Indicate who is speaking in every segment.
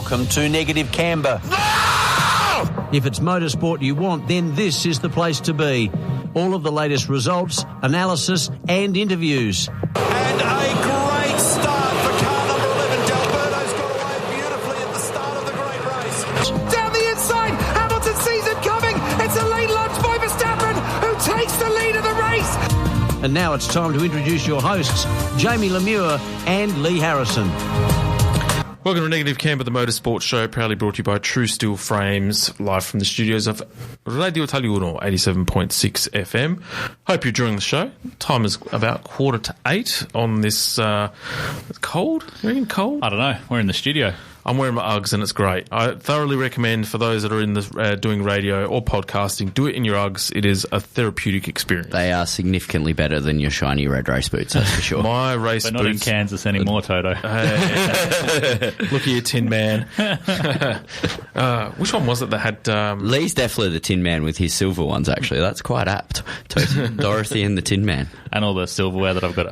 Speaker 1: Welcome to Negative Camber. No! If it's motorsport you want, then this is the place to be. All of the latest results, analysis and interviews.
Speaker 2: And a great start for car number 11. D'Alberto's got away beautifully at the start of the great race.
Speaker 3: Down the inside, Hamilton sees it coming. It's a late lunge by Verstappen, who takes the lead of the race.
Speaker 1: And now it's time to introduce your hosts, Jamie Lemure and Lee Harrison.
Speaker 4: Welcome to Negative Camber, the Motorsports show, proudly brought to you by True Steel Frames, live from the studios of Radio Italiano, 87.6 FM. Hope you're enjoying the show. Time is about 7:45 on this cold? Are you cold?
Speaker 5: I don't know. We're in the studio.
Speaker 4: I'm wearing my Uggs and it's great. I thoroughly recommend for those that are in the doing radio or podcasting, do it in your Uggs. It is a therapeutic experience.
Speaker 6: They are significantly better than your shiny red race boots, that's for sure.
Speaker 4: My race boots.
Speaker 5: They're not in Kansas anymore, Toto.
Speaker 4: Look at you, Tin Man. Which one was it that had...
Speaker 6: Lee's definitely the Tin Man with his silver ones, actually. That's quite apt. Dorothy and the Tin Man.
Speaker 5: And all the silverware that I've got.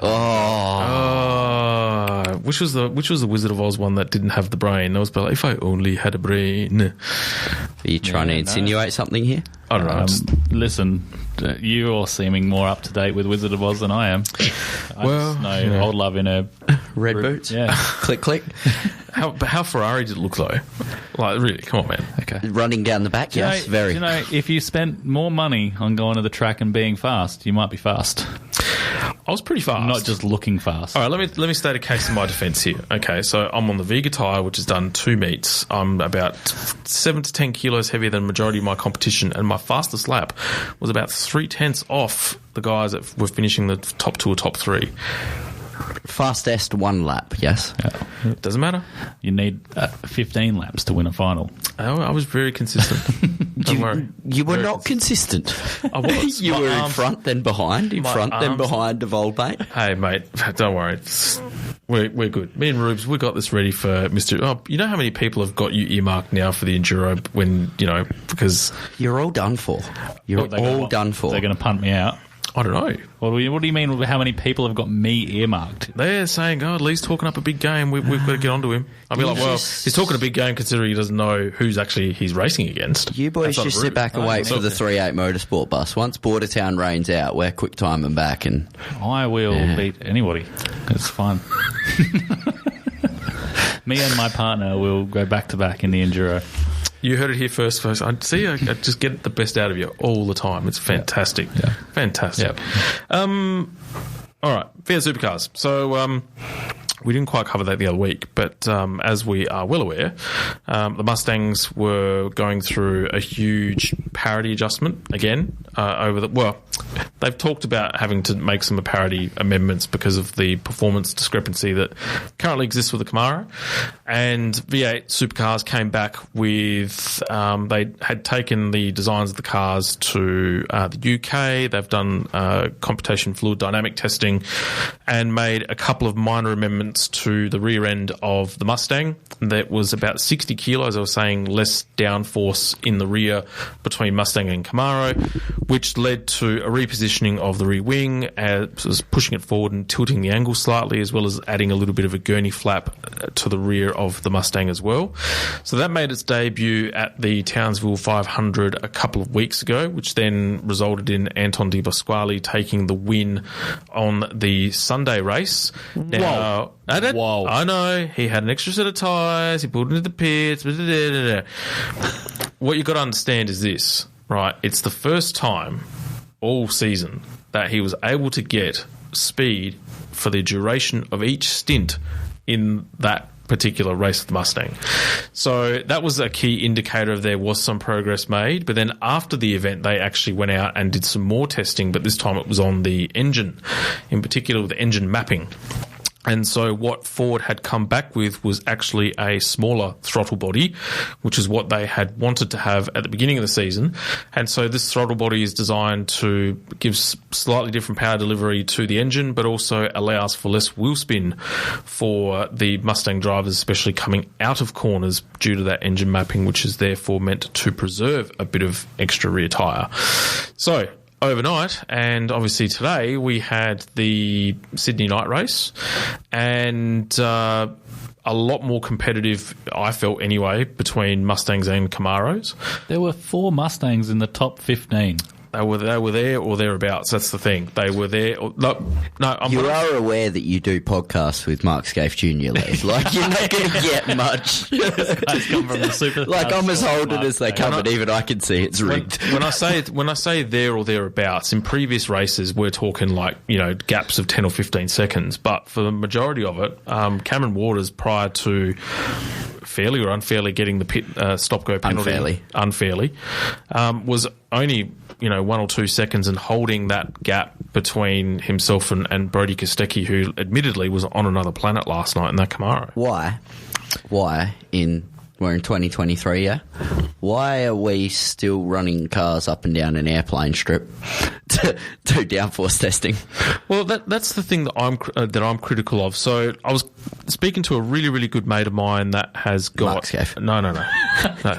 Speaker 4: Which was the Wizard of Oz one that didn't have the brain? That was like, if I only had a brain.
Speaker 6: Are you trying to insinuate something here?
Speaker 4: I don't know.
Speaker 5: Listen, you're seeming more up to date with Wizard of Oz than I am. Old love in a
Speaker 6: red boots.
Speaker 5: Yeah,
Speaker 6: click click.
Speaker 4: How Ferrari did it look though? Like really, come on, man.
Speaker 5: Okay,
Speaker 6: running down the back. Yes, very.
Speaker 5: If you spent more money on going to the track and being fast, you might be fast.
Speaker 4: I was pretty fast.
Speaker 5: Not just looking fast.
Speaker 4: All right, let me state a case in my defence here. Okay, so I'm on the Vega tyre, which has done 2 meets. I'm about 7 to 10 kilos heavier than the majority of my competition, and my fastest lap was about 0.3 off the guys that were finishing the top 2 or top 3.
Speaker 6: Fastest 1 lap, yes.
Speaker 4: Yeah. Doesn't matter.
Speaker 5: You need 15 laps to win a final.
Speaker 4: I was very consistent. Don't worry.
Speaker 6: You were not consistent.
Speaker 4: I was.
Speaker 6: You were in front, then behind, then behind of old mate.
Speaker 4: Hey, mate, don't worry. We're good. Me and Rubes, we got this ready for Mr. Oh, you know how many people have got you earmarked now for the Enduro when, because...
Speaker 6: You're all done for. You're all done for.
Speaker 5: They're going to punt me out.
Speaker 4: I don't know.
Speaker 5: What do you mean how many people have got me earmarked?
Speaker 4: They're saying, Lee's talking up a big game. We've got to get onto him. I'll be like, well, he's talking a big game considering he doesn't know who's actually he's racing against.
Speaker 6: You boys just sit back and wait for the 3.8 Motorsport bus. Once Bordertown rains out, we're quick time and back. And
Speaker 5: I will beat anybody. It's fun. Me and my partner will go back to back in the Enduro.
Speaker 4: You heard it here first, folks. I just get the best out of you all the time. It's fantastic.
Speaker 5: Yeah.
Speaker 4: Fantastic. All right, V8 Supercars. So we didn't quite cover that the other week, but as we are well aware, the Mustangs were going through a huge parity adjustment again they've talked about having to make some parity amendments because of the performance discrepancy that currently exists with the Camaro. And V8 Supercars came back with, they had taken the designs of the cars to the UK. They've done computation fluid dynamic testing and made a couple of minor amendments to the rear end of the Mustang. That was about 60 kilos, I was saying, less downforce in the rear between Mustang and Camaro, which led to a repositioning of the rear wing, was pushing it forward and tilting the angle slightly, as well as adding a little bit of a gurney flap to the rear of the Mustang as well. So that made its debut at the Townsville 500 a couple of weeks ago, which then resulted in Anton De Pasquale taking the win on the Sunday race. Now,
Speaker 5: Whoa.
Speaker 4: I know, he had an extra set of tyres, he pulled into the pits. What you've got to understand is this, right? It's the first time all season that he was able to get speed for the duration of each stint in that particular race of the Mustang. So that was a key indicator of there was some progress made. But then after the event, they actually went out and did some more testing, but this time it was on the engine, in particular with the engine mapping. And so what Ford had come back with was actually a smaller throttle body, which is what they had wanted to have at the beginning of the season. And so this throttle body is designed to give slightly different power delivery to the engine, but also allows for less wheel spin for the Mustang drivers, especially coming out of corners due to that engine mapping, which is therefore meant to preserve a bit of extra rear tyre. So overnight, and obviously today, we had the Sydney night race, and a lot more competitive, I felt anyway, between Mustangs and Camaros.
Speaker 5: There were 4 Mustangs in the top 15.
Speaker 4: They were there or thereabouts. That's the thing. They were there.
Speaker 6: You are aware that you do podcasts with Mark Scaife Jr. Lee. Like, you're not going to get much.
Speaker 5: Guys come from the Supercars.
Speaker 6: Like, I'm as holding as they come, and even I can see it's rigged.
Speaker 4: When I say there or thereabouts, in previous races, we're talking like, gaps of 10 or 15 seconds. But for the majority of it, Cameron Waters, prior to fairly or unfairly getting the pit stop-go penalty, unfairly, was only 1 or 2 seconds and holding that gap between himself and Brody Kostecki, who admittedly was on another planet last night in that Camaro.
Speaker 6: Why? We're in 2023, yeah? Why are we still running cars up and down an airplane strip to do downforce testing?
Speaker 4: Well, that's the thing that I'm critical of. So I was speaking to a really, really good mate of mine that has got...
Speaker 6: Mark Scaife.
Speaker 4: No.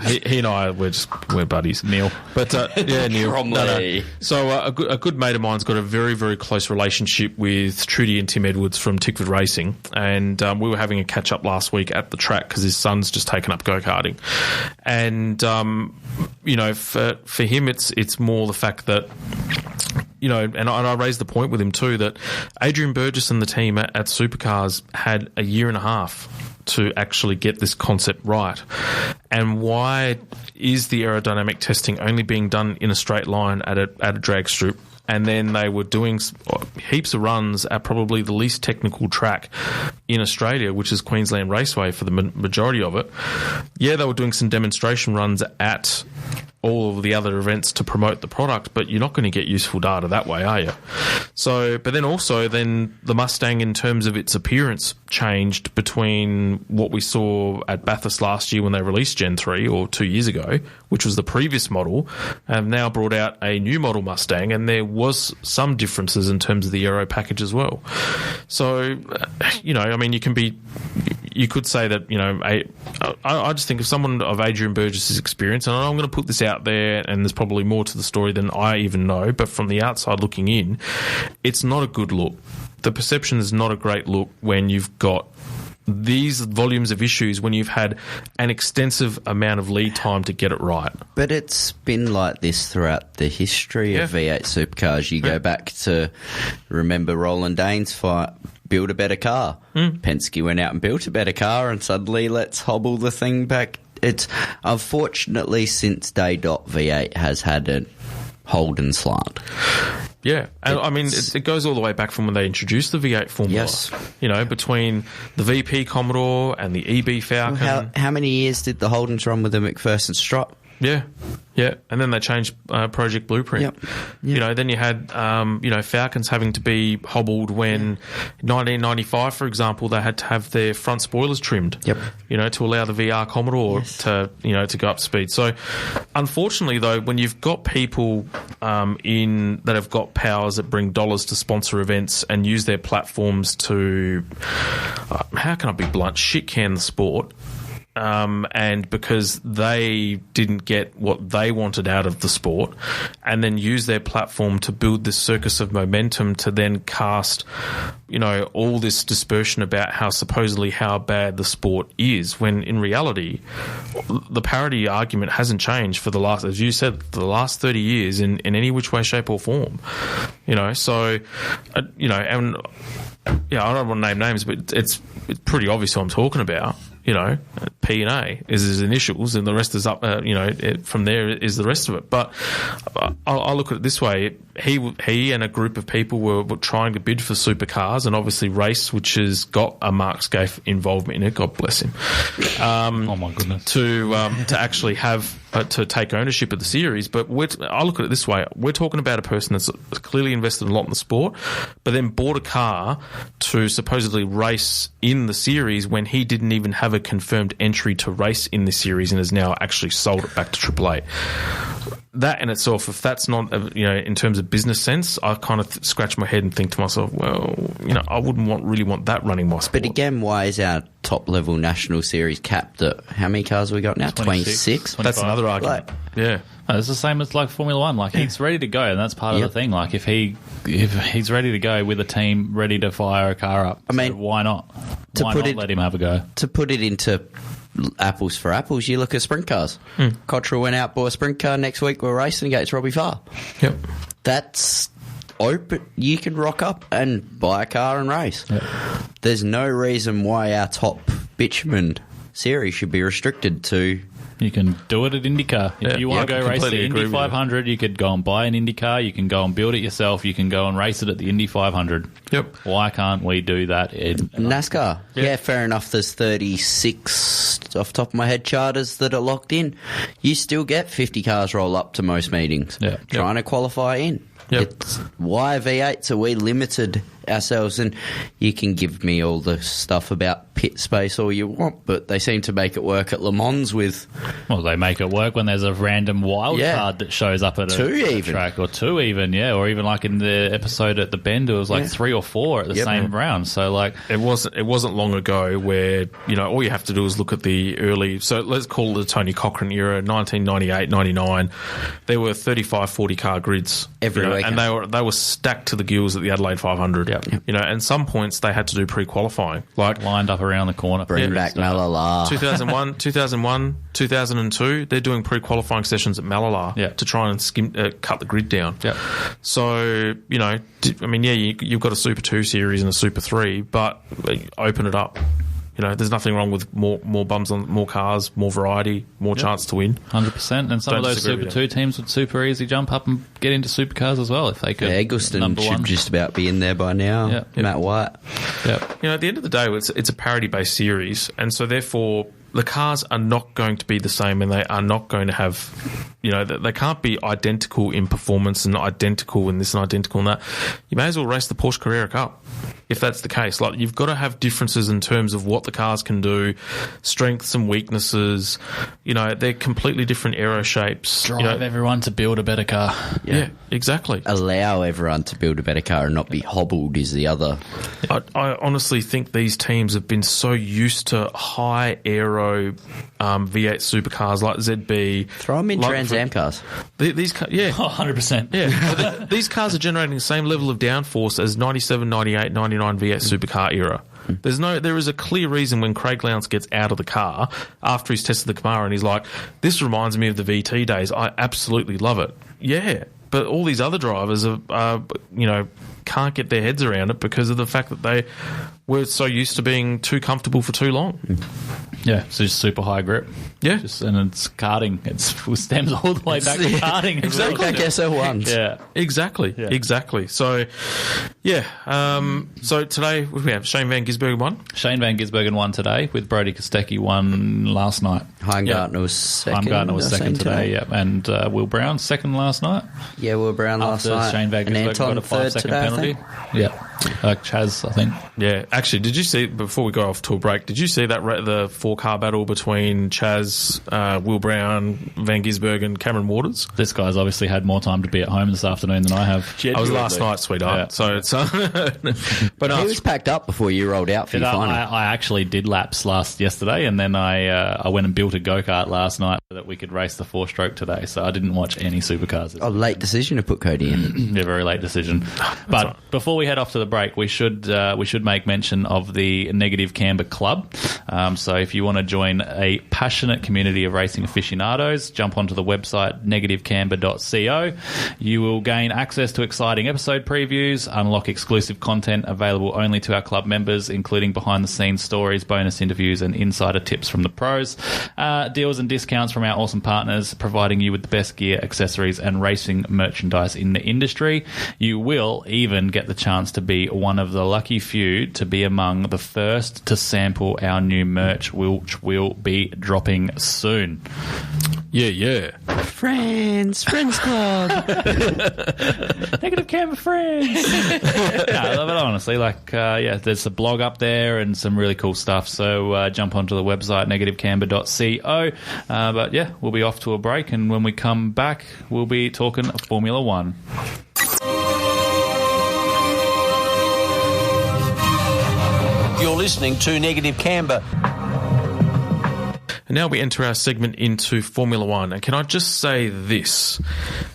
Speaker 4: He and I, we're buddies.
Speaker 5: Neil.
Speaker 4: But, yeah, Neil.
Speaker 6: No.
Speaker 4: So a good mate of mine's got a very, very close relationship with Trudy and Tim Edwards from Tickford Racing. And we were having a catch-up last week at the track because his son's just taken up go-karting. And, for him, it's more the fact that, and I raised the point with him too, that Adrian Burgess and the team at Supercars had a year and a half to actually get this concept right. And why is the aerodynamic testing only being done in a straight line at a drag strip? And then they were doing heaps of runs at probably the least technical track in Australia, which is Queensland Raceway for the majority of it. Yeah, they were doing some demonstration runs at all of the other events to promote the product, but you're not going to get useful data that way, are you? So, but then also the Mustang, in terms of its appearance, changed between what we saw at Bathurst last year when they released Gen 3, or 2 years ago, which was the previous model, and now brought out a new model Mustang, and there was some differences in terms of the aero package as well. So, you could say that, I just think of someone of Adrian Burgess's experience, and I'm going to put this out there, and there's probably more to the story than I even know, but from the outside looking in, it's not a good look. The perception is not a great look when you've got these volumes of issues, when you've had an extensive amount of lead time to get it right.
Speaker 6: But it's been like this throughout the history of V8 Supercars. You go back to, remember Roland Dane's fight, build a better car. Penske went out and built a better car, and suddenly let's hobble the thing back. It's unfortunately, since day dot, V8 has had a Holden slant.
Speaker 4: Yeah, and it goes all the way back from when they introduced the V8 formula.
Speaker 6: Yes.
Speaker 4: Between the VP Commodore and the EB Falcon.
Speaker 6: Well, how many years did the Holdens run with the McPherson strut?
Speaker 4: Yeah, and then they changed Project Blueprint. Yep. Then you had Falcons having to be hobbled when 1995, for example, they had to have their front spoilers trimmed.
Speaker 6: Yep.
Speaker 4: To allow the VR Commodore to go up to speed. So, unfortunately, though, when you've got people that have got powers that bring dollars to sponsor events and use their platforms to, how can I be blunt, shit can the sport. And because they didn't get what they wanted out of the sport, and then use their platform to build this circus of momentum to then cast, all this dispersion about how bad the sport is, when in reality, the parity argument hasn't changed for the last, as you said, the last 30 years in any which way, shape or form. And I don't want to name names, but it's pretty obvious who I'm talking about. P and A is his initials, and the rest is up. From there is the rest of it. But I'll look at it this way: he and a group of people were trying to bid for Supercars, and obviously Race, which has got a Mark Scaife involvement in it. God bless him.
Speaker 5: Oh my goodness!
Speaker 4: To actually have. To take ownership of the series, but I look at it this way: we're talking about a person that's clearly invested a lot in the sport, but then bought a car to supposedly race in the series when he didn't even have a confirmed entry to race in the series, and has now actually sold it back to AAA. That in itself, if that's not, in terms of business sense, I kind of scratch my head and think to myself, well, I wouldn't really want that running my sport.
Speaker 6: But again, why is our top level national series capped at how many cars have we got now? 26?
Speaker 4: That's another argument. Yeah.
Speaker 5: No, it's the same as like Formula One. Like he's ready to go, and that's part of the thing. Like if he's ready to go with a team ready to fire a car up, why not? Why not let him have a go?
Speaker 6: To put it into apples for apples, you look at sprint cars. Cottrell went out, bought a sprint car. Next week we're racing against Robbie Farr.
Speaker 4: Yep.
Speaker 6: That's open. You can rock up and buy a car and race.
Speaker 5: Yep.
Speaker 6: There's no reason why our top bitumen series should be restricted to.
Speaker 5: You can do it at IndyCar. If you want to go race the Indy 500, you could go and buy an IndyCar. You can go and build it yourself. You can go and race it at the Indy 500.
Speaker 4: Yep.
Speaker 5: Why can't we do that in
Speaker 6: NASCAR? Yeah, fair enough. There's 36, off the top of my head, charters that are locked in. You still get 50 cars roll up to most meetings.
Speaker 5: Yeah.
Speaker 6: Trying to qualify in.
Speaker 4: Yep.
Speaker 6: Why V8s are we limited ourselves? And you can give me all the stuff about pit space all you want, but they seem to make it work at Le Mans with...
Speaker 5: Well, they make it work when there's a random wild card that shows up at a track, or two even, or even like in the episode at the Bend, it was like 3 or 4 at the same round. So like
Speaker 4: it wasn't long ago where all you have to do is look at the early. So let's call it the Tony Cochran era, 1998, 99. There were 35, 40 car grids
Speaker 6: every week,
Speaker 4: and they were stacked to the gills at the Adelaide 500.
Speaker 5: Yep.
Speaker 4: And some points they had to do pre-qualifying, like
Speaker 5: lined up around the corner.
Speaker 6: Bring back Malala.
Speaker 4: 2001, 2002, they're doing pre-qualifying sessions at Malala to try and cut the grid down.
Speaker 5: Yep.
Speaker 4: So, you've got a Super 2 series and a Super 3, but open it up. There's nothing wrong with more bums on more cars, more variety, more chance to win.
Speaker 5: 100%. And some of those Super 2 teams would super easy jump up and get into Supercars as well if they could.
Speaker 6: Eggleston should just about be in there by now.
Speaker 5: Yep.
Speaker 6: Matt White.
Speaker 5: Yep.
Speaker 4: At the end of the day, it's a parity-based series, and so therefore the cars are not going to be the same, and they are not going to have, they can't be identical in performance and identical in this and identical in that. You may as well race the Porsche Carrera Cup if that's the case. Like, you've got to have differences in terms of what the cars can do, strengths and weaknesses. They're completely different aero shapes.
Speaker 5: Drive everyone to build a better car.
Speaker 4: Yeah, exactly.
Speaker 6: Allow everyone to build a better car and not be hobbled is the other.
Speaker 4: I honestly think these teams have been so used to high aero V8 supercars like ZB.
Speaker 6: Throw them in Trans Am cars.
Speaker 4: These cars,
Speaker 5: 100%.
Speaker 4: Yeah. These cars are generating the same level of downforce as 97, 98, 99 V8 supercar era. There is a clear reason when Craig Lowndes gets out of the car after he's tested the Camaro and he's like, this reminds me of the VT days. I absolutely love it. Yeah. But all these other drivers can't get their heads around it because of the fact that they were so used to being too comfortable for too long.
Speaker 5: Yeah, so just super high grip.
Speaker 4: Yeah.
Speaker 5: And it's karting. It stems all the way back to karting.
Speaker 6: Exactly. Like SL1s.
Speaker 5: Yeah.
Speaker 4: Exactly. So, so today we have Shane Van Gisbergen won.
Speaker 5: Shane Van Gisbergen won today, with Brody Kostecki won last night.
Speaker 6: Heimgartner was second.
Speaker 5: Heimgartner was second today, yeah. And Will Brown second last night.
Speaker 6: Yeah, Will Brown last night.
Speaker 5: Shane Van Gisbergen got a 5-second penalty. Yeah. Chaz, I think.
Speaker 4: Yeah. Actually, did you see, before we go off to a break, did you see that the 4-car battle between Chaz, Will Brown, Van Gisbergen, Cameron Waters?
Speaker 5: This guy's obviously had more time to be at home this afternoon than I have.
Speaker 4: I was last night, sweetheart. Yeah. So it's
Speaker 6: but he was packed up before you rolled out for your final.
Speaker 5: I actually did laps yesterday, and then I went and built a go-kart last night so that we could race the 4-stroke today. So I didn't watch any supercars.
Speaker 6: Late decision to put Cody in.
Speaker 5: Yeah, very late decision. But right. Before we head off to the break, we should make mention of the Negative Camber Club. So if you want to join a passionate community of racing aficionados, jump onto the website negativecamber.co. You will gain access to exciting episode previews, unlock exclusive content available only to our club members, including behind-the-scenes stories, bonus interviews, and insider tips from the pros, deals and discounts from our awesome partners, providing you with the best gear, accessories, and racing merchandise in the industry. You will even get the chance to be one of the lucky few to be among the first to sample our new merch, which will be dropping soon.
Speaker 4: Yeah.
Speaker 6: Friends Club.
Speaker 5: Negative Camber Friends. No, but honestly, there's a blog up there and some really cool stuff. So jump onto the website negativecamber.co. But yeah, we'll be off to a break, and when we come back, we'll be talking Formula One.
Speaker 1: You're listening to Negative Camber.
Speaker 4: And now we enter our segment into Formula One. And can I just say this?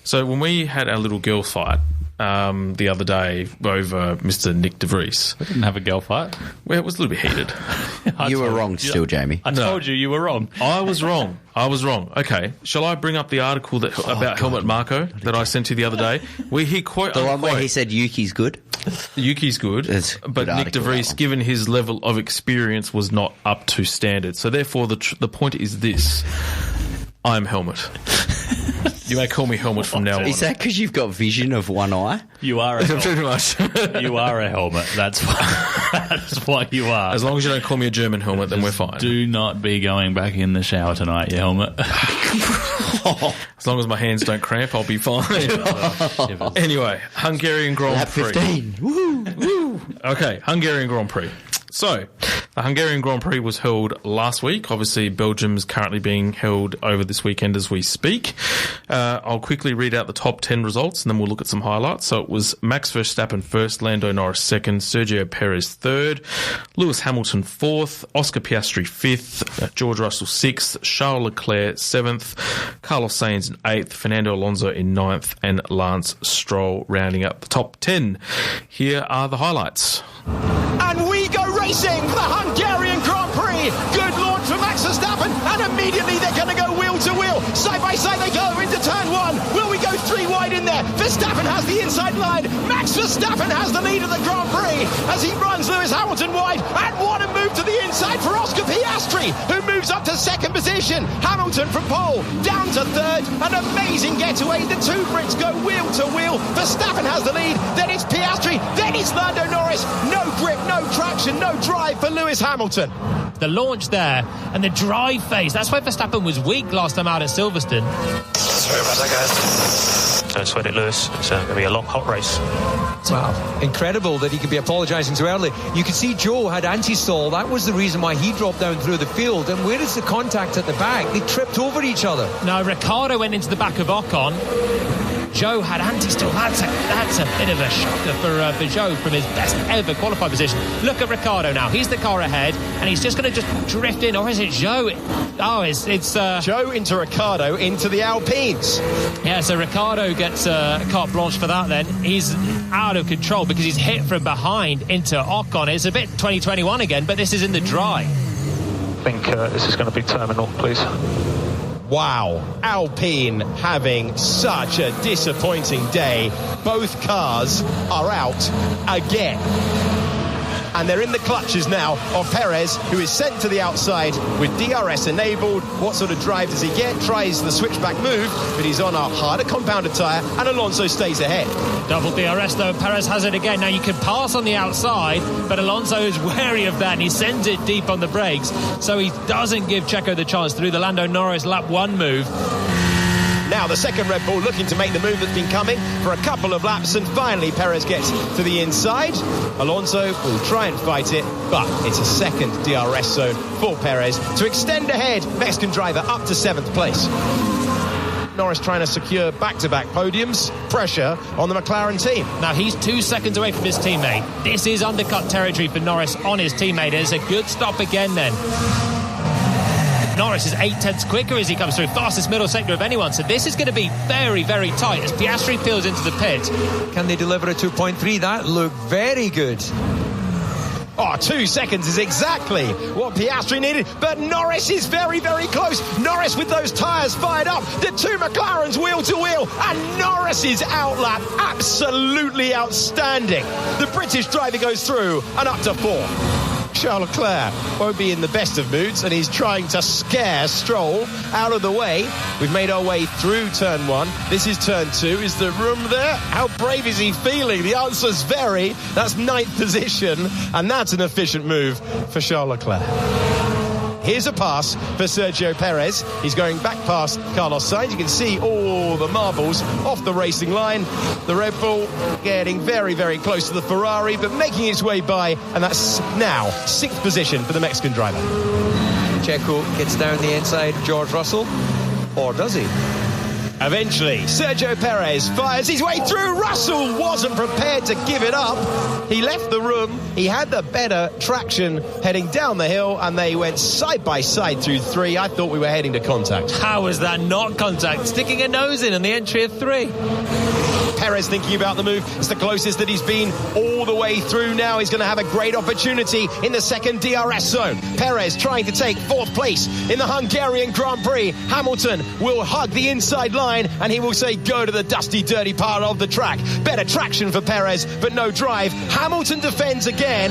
Speaker 4: So when we had our little girl fight, the other day over Mr. Nick De Vries.
Speaker 5: We didn't have a girl fight.
Speaker 4: Well, it was a little bit heated.
Speaker 6: You were wrong still, Jamie.
Speaker 5: I told you were wrong.
Speaker 4: I was wrong. Okay, shall I bring up the article about Helmut Marko that I sent you the other day? Where he
Speaker 6: the one where he said Yuki's good?
Speaker 4: Yuki's good, but Nick De Vries, given his level of experience, was not up to standard. So therefore, the point is this. I'm Helmut. You may call me Helmut from now on.
Speaker 6: Is that because you've got vision of one eye?
Speaker 5: You are a helmet.
Speaker 4: Pretty much.
Speaker 5: You are a helmet. That's what you are.
Speaker 4: As long as you don't call me a German helmet, then we're fine.
Speaker 5: Do not be going back in the shower tonight, you helmet.
Speaker 4: As long as my hands don't cramp, I'll be fine. Anyway, Hungarian Grand Prix.
Speaker 6: Lap 15. Woo!
Speaker 4: Woo! Okay, Hungarian Grand Prix. So, the Hungarian Grand Prix was held last week. Obviously, Belgium's currently being held over this weekend as we speak. I'll quickly read out the top 10 results and then we'll look at some highlights. So it was Max Verstappen first, Lando Norris second, Sergio Perez third, Lewis Hamilton fourth, Oscar Piastri fifth, George Russell sixth, Charles Leclerc seventh, Carlos Sainz in eighth, Fernando Alonso in ninth, and Lance Stroll rounding up the top 10. Here are the highlights.
Speaker 2: And we go racing for the Hungarian Grand Prix. Good launch for Max Verstappen, and immediately they're going to go wheel to wheel. Side by side they go into turn one. Will we go three wide in there? Verstappen has the inside line. Max Verstappen has the lead of the Grand Prix as he runs Lewis Hamilton wide. And what a move to the inside for Oscar Piastri, who moves up to second position. Hamilton from pole down to third. An amazing getaway. The two Brits go wheel to wheel. Verstappen has the lead. Then it's Piastri. Then it's Lando Norris. No grip, no traction, no drive for Lewis Hamilton.
Speaker 7: The launch there and the drive phase. That's why Verstappen was weak last time out at Silverstone.
Speaker 8: Sorry about that, guys. Don't sweat it, Lewis. It's going to be a long, hot race.
Speaker 3: Wow, incredible that he could be apologising so early. You could see Joe had anti-stall. That was the reason why he dropped down through the field. And where is the contact at the back? They tripped over each other.
Speaker 7: Now, Ricciardo went into the back of Ocon. Joe had anti-stall. That's a bit of a shocker for Joe from his best ever qualified position. Look at Ricciardo now. He's the car ahead, and he's just going to just drift in. Or is it Joe? Oh, it's
Speaker 2: Joe into Ricciardo into the Alpines.
Speaker 7: Yeah, so Ricciardo gets carte blanche for that then. He's out of control because he's hit from behind into Ocon. It's a bit 2021 again, but this is in the dry.
Speaker 8: I think this is going to be terminal, please.
Speaker 2: Wow, Alpine having such a disappointing day. Both cars are out again. And they're in the clutches now of Perez, who is sent to the outside with DRS enabled. What sort of drive does he get? Tries the switchback move, but he's on a harder compounded tyre, and Alonso stays ahead.
Speaker 7: Double DRS though, Perez has it again. Now you can pass on the outside, but Alonso is wary of that, and he sends it deep on the brakes, so he doesn't give Checo the chance through the Lando Norris lap one move.
Speaker 2: Now the second Red Bull looking to make the move that's been coming for a couple of laps, and finally Perez gets to the inside. Alonso will try and fight it, but it's a second DRS zone for Perez to extend ahead. Mexican driver up to 7th place. Norris trying to secure back-to-back podiums. Pressure on the McLaren team.
Speaker 7: Now he's 2 seconds away from his teammate. This is undercut territory for Norris on his teammate. It's a good stop again then. Norris is 8/10 quicker as he comes through, fastest middle sector of anyone, so this is going to be very, very tight as Piastri peels into the pit.
Speaker 3: Can they deliver a 2.3? That looked very good.
Speaker 2: 2 seconds is exactly what Piastri needed, but Norris is very, very close. Norris with those tyres fired up, the two McLarens wheel to wheel, and Norris's outlap absolutely outstanding. The British driver goes through and up to 4. Charles Leclerc won't be in the best of moods, and he's trying to scare Stroll out of the way. We've made our way through turn 1. This is turn 2. Is the room there? How brave is he feeling? The answer's very. That's 9th position, and that's an efficient move for Charles Leclerc. Here's a pass for Sergio Perez. He's going back past Carlos Sainz. You can see all the marbles off the racing line. The Red Bull getting very, very close to the Ferrari, but making its way by, and that's now 6th position for the Mexican driver.
Speaker 3: Checo gets down the inside of George Russell, or does he?
Speaker 2: Eventually, Sergio Perez fires his way through. Russell wasn't prepared to give it up. He left the room. He had the better traction heading down the hill, and they went side by side through 3. I thought we were heading to contact.
Speaker 7: How was that not contact? Sticking a nose in on the entry of 3.
Speaker 2: Perez thinking about the move. It's the closest that he's been all the way through now. He's going to have a great opportunity in the second DRS zone. Perez trying to take 4th place in the Hungarian Grand Prix. Hamilton will hug the inside line and he will say go to the dusty, dirty part of the track. Better traction for Perez, but no drive. Hamilton defends again.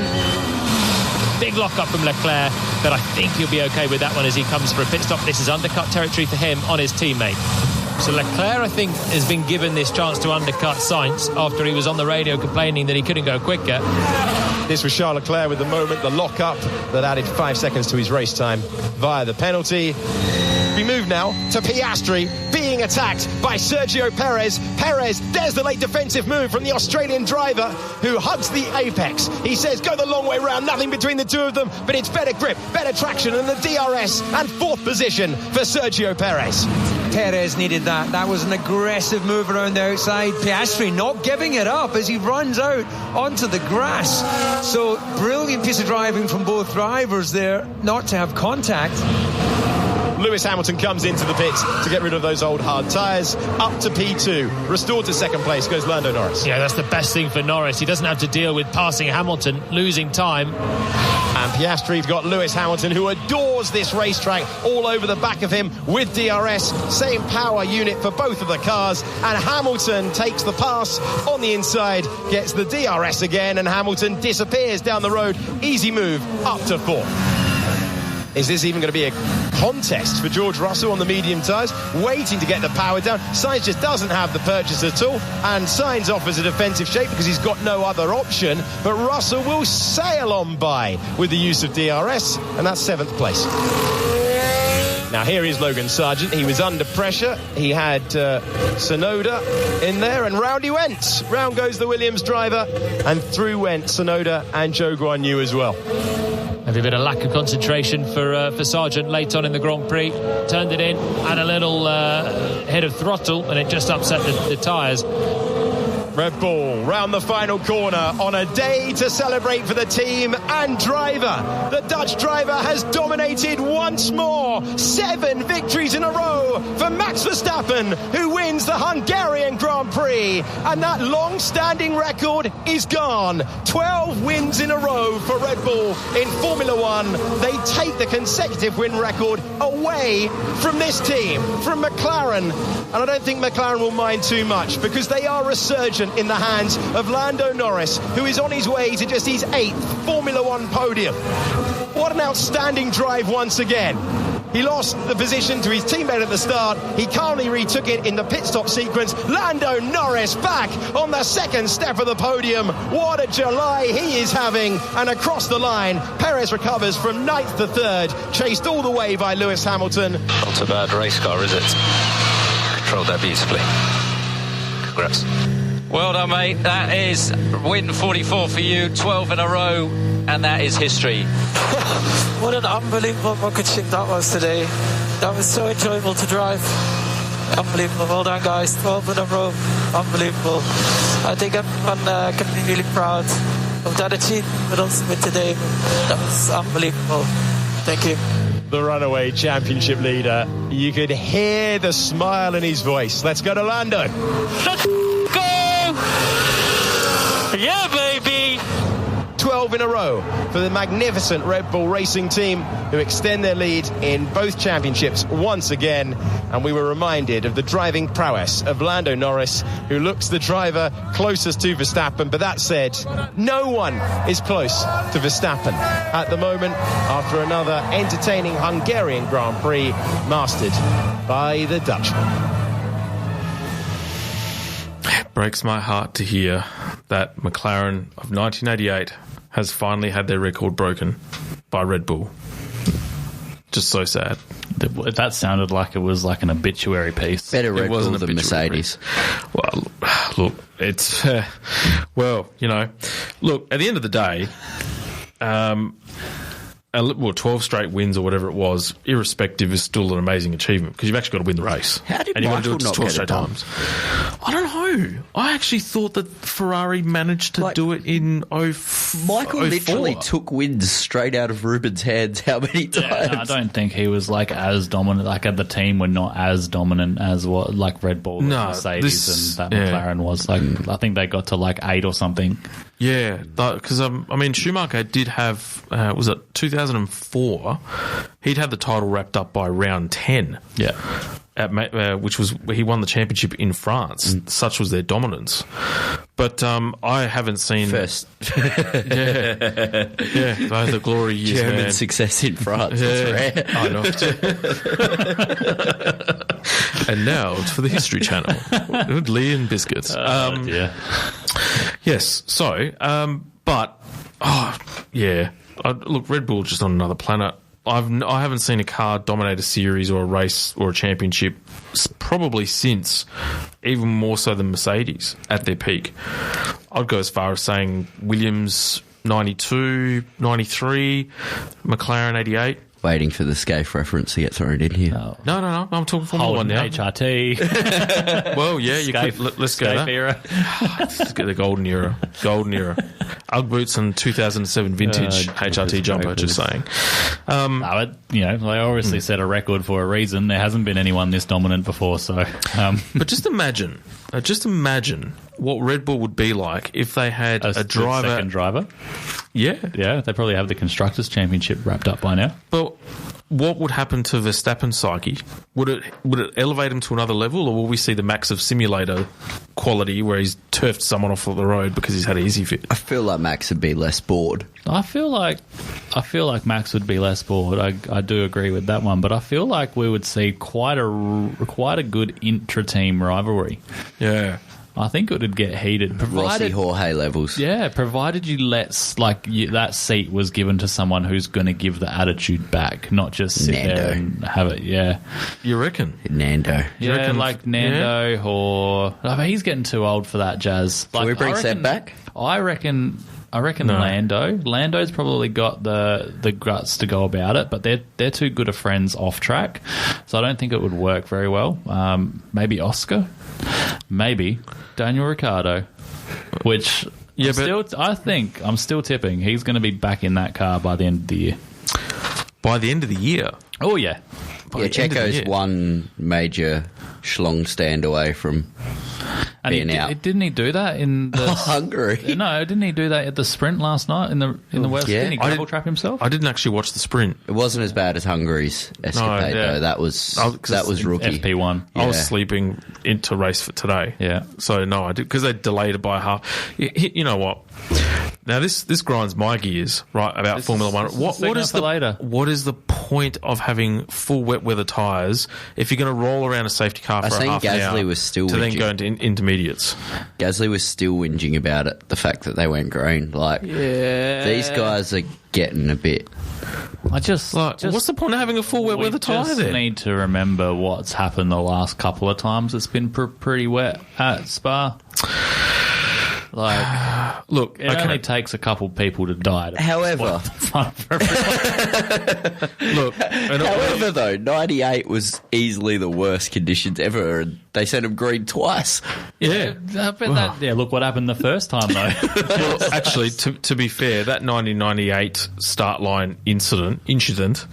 Speaker 7: Big lock-up from Leclerc, but I think he'll be okay with that one as he comes for a pit stop. This is undercut territory for him on his teammate. So Leclerc, I think, has been given this chance to undercut Sainz after he was on the radio complaining that he couldn't go quicker.
Speaker 2: This was Charles Leclerc with the moment, the lock-up that added 5 seconds to his race time via the penalty. We move now to Piastri being attacked by Sergio Perez. Perez, there's the late defensive move from the Australian driver who hugs the apex. He says, go the long way round, nothing between the two of them, but it's better grip, better traction than the DRS, and 4th position for Sergio Perez.
Speaker 3: Perez needed that. That was an aggressive move around the outside. Piastri not giving it up as he runs out onto the grass. So, brilliant piece of driving from both drivers there, not to have contact.
Speaker 2: Lewis Hamilton comes into the pits to get rid of those old hard tyres. Up to P2. Restored to 2nd place goes Lando Norris.
Speaker 7: Yeah, that's the best thing for Norris. He doesn't have to deal with passing Hamilton, losing time.
Speaker 2: And Piastri's got Lewis Hamilton, who adores this racetrack, all over the back of him with DRS. Same power unit for both of the cars. And Hamilton takes the pass on the inside, gets the DRS again, and Hamilton disappears down the road. Easy move up to 4th. Is this even going to be a contest for George Russell on the medium tyres? Waiting to get the power down. Sainz just doesn't have the purchase at all. And Sainz offers a defensive shape because he's got no other option. But Russell will sail on by with the use of DRS. And that's 7th place. Now here is Logan Sargent. He was under pressure. He had Tsunoda in there, and round he went. Round goes the Williams driver, and through went Tsunoda and Zhou Guanyu as well.
Speaker 7: Maybe a bit of lack of concentration for Sargent late on in the Grand Prix. Turned it in, had a little head of throttle, and it just upset the tyres.
Speaker 2: Red Bull round the final corner on a day to celebrate for the team and driver. The Dutch driver has dominated once more. 7 victories in a row for Max Verstappen, who wins the Hungarian Grand Prix. And that long-standing record is gone. 12 wins in a row for Red Bull in Formula One. They take the consecutive win record away from this team, from McLaren. And I don't think McLaren will mind too much because they are resurgent in the hands of Lando Norris, who is on his way to just his 8th Formula One podium. What an outstanding drive once again. He lost the position to his teammate at the start. He calmly retook it in the pit stop sequence. Lando Norris back on the 2nd step of the podium. What a July he is having. And across the line, Perez recovers from 9th to 3rd, chased all the way by Lewis Hamilton.
Speaker 8: Not a bad race car, is it? Controlled that beautifully. Congrats. Well done, mate. That is win 44 for you, 12 in a row, and that is history.
Speaker 9: What an unbelievable rocket ship that was today. That was so enjoyable to drive. Unbelievable. Well done, guys. 12 in a row. Unbelievable. I think everyone can be really proud of that achievement, but also with today. That was unbelievable. Thank you.
Speaker 2: The runaway championship leader. You could hear the smile in his voice. Let's go to Lando.
Speaker 9: Let's go! Yeah, baby!
Speaker 2: 12 in a row for the magnificent Red Bull Racing team, who extend their lead in both championships once again. And we were reminded of the driving prowess of Lando Norris, who looks the driver closest to Verstappen. But that said, no one is close to Verstappen at the moment after another entertaining Hungarian Grand Prix mastered by the Dutchman.
Speaker 4: It breaks my heart to hear that McLaren of 1988 has finally had their record broken by Red Bull. Just so sad.
Speaker 5: That sounded like it was like an obituary piece.
Speaker 6: Better Red Bull than Mercedes.
Speaker 4: Well, look, it's... well, you know, look, at the end of the day, 12 straight wins or whatever it was, irrespective, is still an amazing achievement because you've actually got to win the race.
Speaker 6: How did
Speaker 4: and you
Speaker 6: Michael
Speaker 4: got to do it
Speaker 6: not
Speaker 4: 12
Speaker 6: get
Speaker 4: straight
Speaker 6: it done?
Speaker 4: times. I don't know. I actually thought that Ferrari managed to do it in 04.
Speaker 6: Michael literally took wins straight out of Ruben's hands how many times?
Speaker 5: Yeah, I don't think he was like as dominant. Like the team were not as dominant as what like Red Bull, Mercedes, and that McLaren was. Like I think they got to like 8 or something.
Speaker 4: Yeah, because I mean Schumacher did have was it 2004? He'd had the title wrapped up by round 10.
Speaker 5: Yeah.
Speaker 4: Which was he won the championship in France. Such was their dominance. But I haven't seen
Speaker 6: First.
Speaker 4: the glory years,
Speaker 6: German
Speaker 4: man.
Speaker 6: success in France. It's rare.
Speaker 4: I know. And now it's for the History Channel with Lee and Biscuits. Yes. So, look, Red Bull just on another planet. I haven't seen a car dominate a series or a race or a championship probably since, even more so than Mercedes at their peak. I'd go as far as saying Williams 92, 93, McLaren 88.
Speaker 6: Waiting for the Scaife reference to get thrown in here.
Speaker 4: No. I'm talking Formula One now.
Speaker 5: HRT.
Speaker 4: Well, yeah, you could. Let's go there.
Speaker 5: Era.
Speaker 4: Let's get the golden era. Ugg boots and 2007 vintage HRT jumper. Just saying.
Speaker 5: They obviously set a record for a reason. There hasn't been anyone this dominant before. So,
Speaker 4: but just imagine what Red Bull would be like if they had a driver.
Speaker 5: Second driver.
Speaker 4: Yeah.
Speaker 5: They probably have the Constructors' Championship wrapped up by now.
Speaker 4: But what would happen to Verstappen's psyche? Would it elevate him to another level, or will we see the Max of Simulator quality where he's turfed someone off the road because he's had an easy fit?
Speaker 6: I feel like Max would be less bored.
Speaker 5: I feel like Max would be less bored. I do agree with that one, but I feel like we would see quite a good intra-team rivalry.
Speaker 4: Yeah.
Speaker 5: I think it would get heated.
Speaker 6: Rossi Jorge levels.
Speaker 5: Yeah, provided that seat was given to someone who's going to give the attitude back, not just sit there and have it. Yeah,
Speaker 4: you reckon
Speaker 6: Nando?
Speaker 5: Yeah,
Speaker 4: reckon,
Speaker 5: like Nando or he's getting too old for that jazz.
Speaker 6: Can we bring Seb back?
Speaker 5: I reckon no. Lando's probably got the guts to go about it, but they're too good of friends off track, so I don't think it would work very well. Maybe Oscar, maybe Daniel Ricciardo, which I'm still tipping he's going to be back in that car by the end of the year.
Speaker 4: By the end of the year?
Speaker 5: Oh yeah.
Speaker 6: Checo's one major schlong stand away from being out.
Speaker 5: Didn't he do that in the
Speaker 6: Hungary?
Speaker 5: No, didn't he do that at the sprint last night in the West?
Speaker 6: Yeah.
Speaker 5: Didn't he gravel trap himself?
Speaker 4: I didn't actually watch the sprint.
Speaker 6: It wasn't as bad as Hungary's escapade though. That was rookie.
Speaker 5: FP1.
Speaker 4: I was sleeping into race for today.
Speaker 5: Yeah.
Speaker 4: So no, I did because they delayed it by half. You know what? Now this grinds my gears right about Formula One. What is the point of having full wet weather tyres if you're going to roll around a safety car for a half an hour
Speaker 6: was still
Speaker 4: to then go into intermediates?
Speaker 6: Gasly was still whinging about it. The fact that they went green, these guys are getting a bit.
Speaker 4: What's the point of having a full wet weather tyre then?
Speaker 5: We just need to remember what's happened the last couple of times. It's been pretty wet at Spa.
Speaker 4: Look,
Speaker 5: it only takes a couple people to die.
Speaker 6: However, though, 98 was easily the worst conditions ever, and they sent them green twice.
Speaker 5: Yeah, look what happened the first time though.
Speaker 4: Well, actually, to be fair, that 1998 start line incident,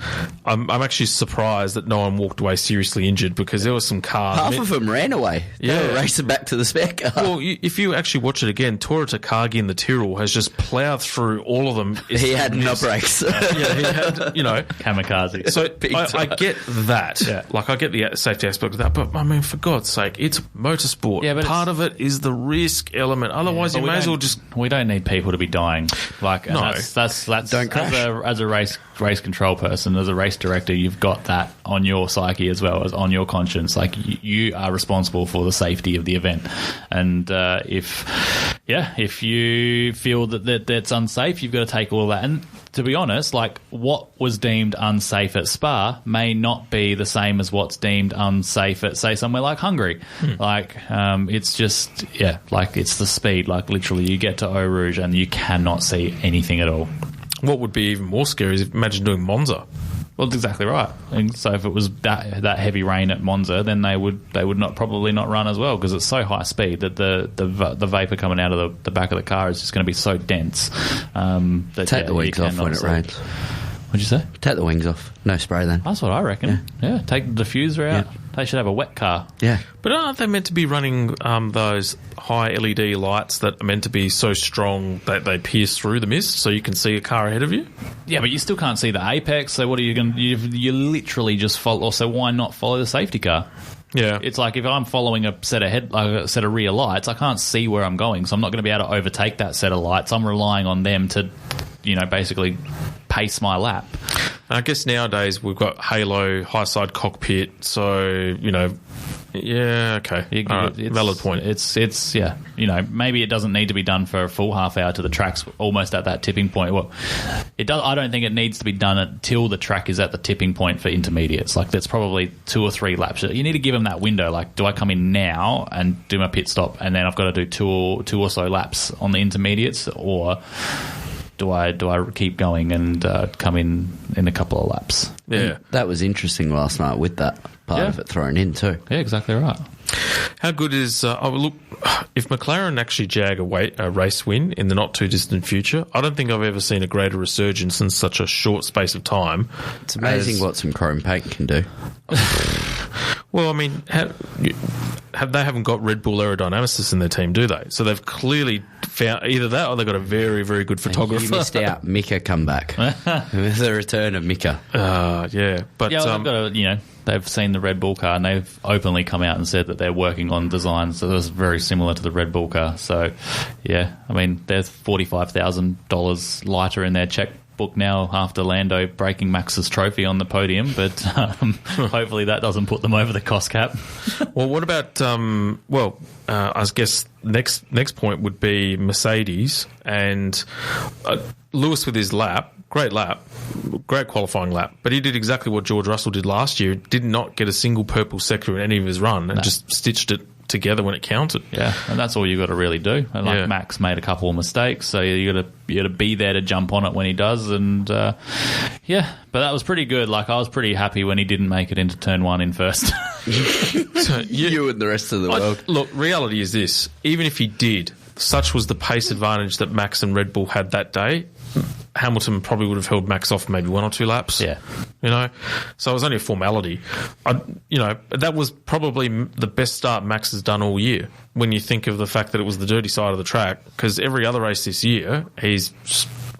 Speaker 4: I'm actually surprised that no one walked away seriously injured because there were some cars.
Speaker 6: Half of them ran away. They were racing back to the spare car.
Speaker 4: Well, if you actually watch it again, Tora Takagi in the Tyrrell has just ploughed through all of them.
Speaker 6: He had no brakes.
Speaker 4: He had,
Speaker 5: kamikaze.
Speaker 4: So I get that. Yeah. I get the safety aspect of that, but I mean, for God's sake, it's motorsport. Yeah, but part of it is the risk element. Otherwise, you may as well just.
Speaker 5: We don't need people to be dying. That's
Speaker 6: don't crash.
Speaker 5: As a race control person, as a race director, you've got that on your psyche as well as on your conscience. You are responsible for the safety of the event, and if you feel that that's unsafe, you've got to take all of that. And to be honest, what was deemed unsafe at Spa may not be the same as what's deemed unsafe at, say, somewhere like Hungary. It's just, it's the speed. Literally, you get to Eau Rouge and you cannot see anything at all.
Speaker 4: What would be even more scary is imagine doing Monza.
Speaker 5: Well, that's exactly right. And so if it was that heavy rain at Monza, then they would probably not run as well, because it's so high speed that the vapor coming out of the back of the car is just going to be so dense.
Speaker 6: Take the wings off when it rains.
Speaker 5: What'd you say?
Speaker 6: Take the wings off. No spray then.
Speaker 5: That's what I reckon. Yeah, take the diffuser out. Yeah. They should have a wet car.
Speaker 6: Yeah.
Speaker 4: But aren't they meant to be running those high LED lights that are meant to be so strong that they pierce through the mist so you can see a car ahead of you?
Speaker 5: Yeah, but you still can't see the apex, so what are you going to... You literally just follow... So why not follow the safety car?
Speaker 4: Yeah.
Speaker 5: It's like if I'm following a set of rear lights, I can't see where I'm going, so I'm not going to be able to overtake that set of lights. I'm relying on them to, basically pace my lap.
Speaker 4: I guess nowadays we've got halo, high side cockpit, so, yeah, okay. Valid point.
Speaker 5: It's maybe it doesn't need to be done for a full half hour to the track's almost at that tipping point. Well, it does. I don't think it needs to be done until the track is at the tipping point for intermediates. Like, that's probably 2 or 3 laps. You need to give them that window. Like, do I come in now and do my pit stop, and then I've got to do two or so laps on the intermediates, or do I keep going and come in a couple of laps?
Speaker 4: Yeah.
Speaker 6: And that was interesting last night with that part of it thrown in too.
Speaker 5: Yeah, exactly right.
Speaker 4: How good is... if McLaren actually jag a race win in the not-too-distant future, I don't think I've ever seen a greater resurgence in such a short space of time.
Speaker 6: It's amazing what some chrome paint can do.
Speaker 4: Well, I mean, they haven't got Red Bull aerodynamicists in their team, do they? So they've clearly found either that or they've got a very, very good photographer.
Speaker 6: You missed out. Mika come back. The return of Mika.
Speaker 4: Yeah. But,
Speaker 5: they've got they've seen the Red Bull car and they've openly come out and said that they're working on designs that is very similar to the Red Bull car. So, yeah, I mean, there's $45,000 lighter in their checkbook now after Lando breaking Max's trophy on the podium, but hopefully that doesn't put them over the cost cap.
Speaker 4: Well, what about, I guess next point would be Mercedes and Lewis with his lap. Great lap, great qualifying lap, but he did exactly what George Russell did last year. Did not get a single purple sector in any of his run and just stitched it together when it counted.
Speaker 5: Yeah, and that's all you got to really do. And Max made a couple of mistakes, so you got to be there to jump on it when he does. And but that was pretty good. Like, I was pretty happy when he didn't make it into turn 1 in first.
Speaker 6: So you and the rest of the world.
Speaker 4: Look, reality is this: even if he did, such was the pace advantage that Max and Red Bull had that day. Hamilton probably would have held Max off maybe 1 or 2 laps.
Speaker 5: Yeah.
Speaker 4: So it was only a formality. That was probably the best start Max has done all year when you think of the fact that it was the dirty side of the track, because every other race this year he's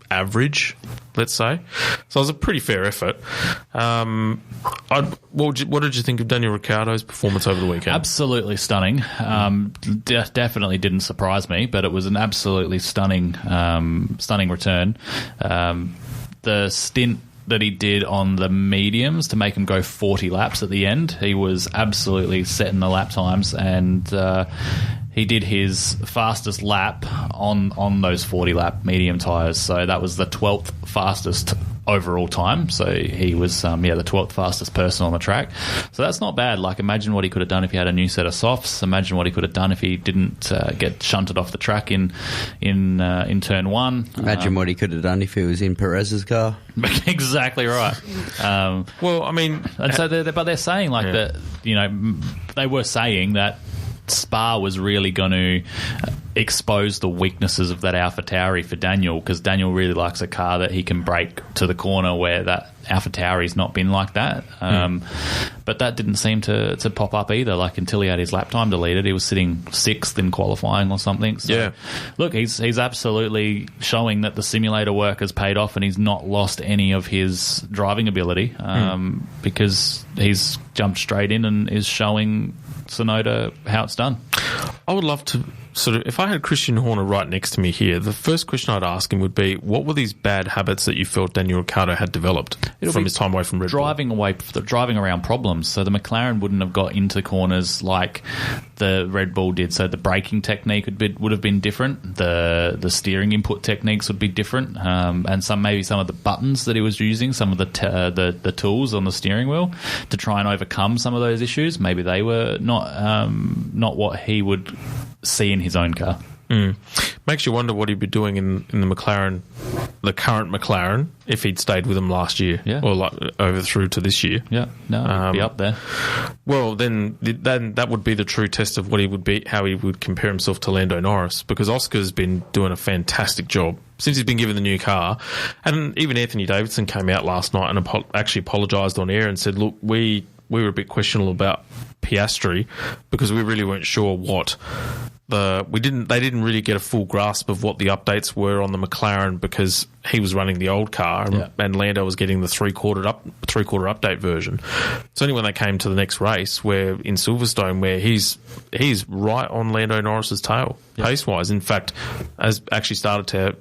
Speaker 4: average, let's say. So it was a pretty fair effort. What did you think of Daniel Ricciardo's performance over the weekend?
Speaker 5: Absolutely stunning. Definitely didn't surprise me, but it was an absolutely stunning return. The stint that he did on the mediums to make him go 40 laps at the end, he was absolutely setting the lap times, and he did his fastest lap on those 40-lap medium tyres. So that was the 12th fastest overall time. So he was, the 12th fastest person on the track. So that's not bad. Like, imagine what he could have done if he had a new set of softs. Imagine what he could have done if he didn't get shunted off the track in turn 1.
Speaker 6: Imagine what he could have done if he was in Perez's car.
Speaker 5: Exactly right.
Speaker 4: Well, I mean...
Speaker 5: And so they're saying, like, that, they were saying that Spa was really going to expose the weaknesses of that AlphaTauri for Daniel, because Daniel really likes a car that he can brake to the corner, where that AlphaTauri's not been like that. But that didn't seem to pop up either. Like, until he had his lap time deleted, he was sitting 6th in qualifying or something. So, look, he's absolutely showing that the simulator work has paid off, and he's not lost any of his driving ability, because he's jumped straight in and is showing Tsunoda how it's done.
Speaker 4: I would love to if I had Christian Horner right next to me here, the first question I'd ask him would be, what were these bad habits that you felt Daniel Ricciardo had developed from his time away from Red Bull?
Speaker 5: Driving around problems. So the McLaren wouldn't have got into corners like the Red Bull did. So the braking technique would have been different. The steering input techniques would be different. And maybe some of the buttons that he was using, some of the tools on the steering wheel to try and overcome some of those issues, maybe they were not what he would see in his own car.
Speaker 4: Makes you wonder what he'd be doing in the McLaren, the current McLaren, if he'd stayed with them last year, or like over through to this year.
Speaker 5: Yeah, no, he'd be up there.
Speaker 4: Well, then that would be the true test of what he would be, how he would compare himself to Lando Norris, because Oscar's been doing a fantastic job since he's been given the new car. And even Anthony Davidson came out last night and actually apologised on air and said, look, we were a bit questionable about Piastri because we really weren't sure what they didn't really get a full grasp of what the updates were on the McLaren because he was running the old car and Lando was getting the three-quarter update version. It's only when they came to the next race where in Silverstone where he's right on Lando Norris's tail pace-wise. In fact, has actually started to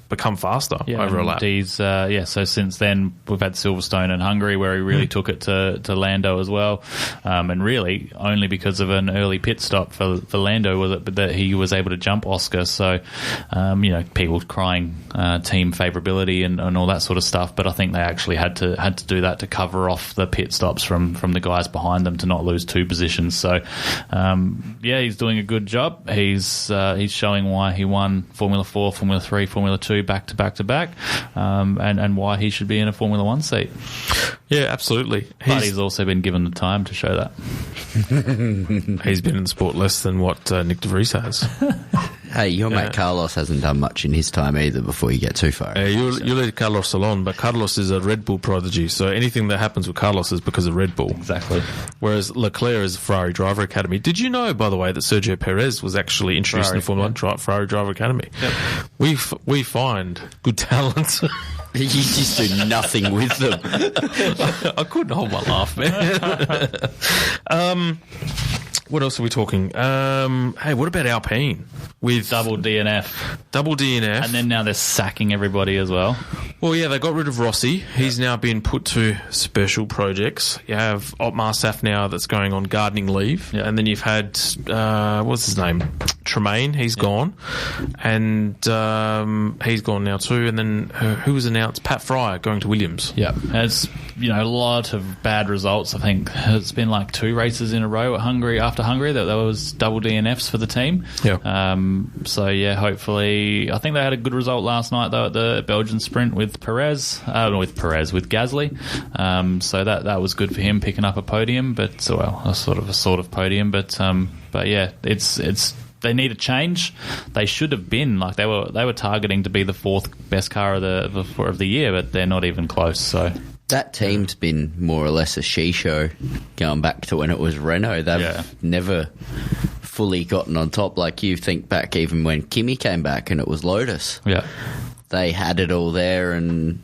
Speaker 4: become faster over a lap.
Speaker 5: So since then we've had Silverstone and Hungary where he really took it to Lando as well, and really only because of an early pit stop for Lando was it that he was able to jump Oscar. So people crying team favorability and all that sort of stuff, but I think they actually had to do that to cover off the pit stops from the guys behind them to not lose 2 positions. So he's doing a good job. He's showing why he won Formula 4, Formula 3, Formula 2 back to back to back, and why he should be in a Formula 1 seat.
Speaker 4: Yeah, absolutely.
Speaker 5: But he's also been given the time to show that.
Speaker 4: He's been in the sport less than what Nick De Vries has.
Speaker 6: Hey, your mate Carlos hasn't done much in his time either before you get too far.
Speaker 4: You let Carlos alone, but Carlos is a Red Bull prodigy, so anything that happens with Carlos is because of Red Bull.
Speaker 5: Exactly.
Speaker 4: Whereas Leclerc is a Ferrari Driver Academy. Did you know, by the way, that Sergio Perez was actually introduced in the Formula 1 Ferrari Driver Academy? Yep. We find good talent.
Speaker 6: You just do nothing with them.
Speaker 4: I couldn't hold my laugh, man. What else are we talking? Hey, what about Alpine? With
Speaker 5: double DNF.
Speaker 4: And
Speaker 5: then now they're sacking everybody as well.
Speaker 4: Well, yeah, they got rid of Rossi. He's now been put to special projects. You have Otmar Saf now that's going on gardening leave. Yeah. And then you've had, what's his name? Tremaine, he's gone. And he's gone now too. And then who was announced? Pat Fryer going to Williams.
Speaker 5: Yeah. It's, a lot of bad results. I think it's been like 2 races in a row at Hungary after Hungary that there was double DNFs for the team.
Speaker 4: Yeah.
Speaker 5: Hopefully, I think they had a good result last night though at the Belgian sprint with Gasly. So that was good for him picking up a podium, but a sort of podium. But yeah, it's. They need a change. They should have been they were targeting to be the 4th best car of the year, but they're not even close. So
Speaker 6: that team's been more or less a she-show going back to when it was Renault. They've never fully gotten on top. Like you think back even when Kimi came back and it was Lotus.
Speaker 5: Yeah,
Speaker 6: they had it all there and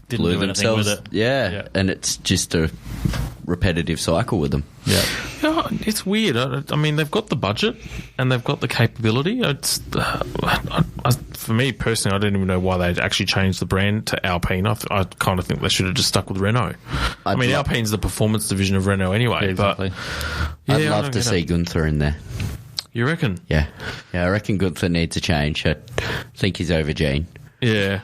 Speaker 5: didn't do anything with it.
Speaker 6: Yeah, and it's just a repetitive cycle with them.
Speaker 5: Yeah.
Speaker 4: It's weird. I mean, they've got the budget and they've got the capability. For me personally, I don't even know why they actually changed the brand to Alpine. I kind of think they should have just stuck with Renault. Alpine's the performance division of Renault anyway.
Speaker 5: Yeah, exactly.
Speaker 6: But I'd love to see Gunther in there.
Speaker 4: You reckon?
Speaker 6: Yeah, I reckon Gunther needs a change. I think he's over Gene.
Speaker 4: Yeah.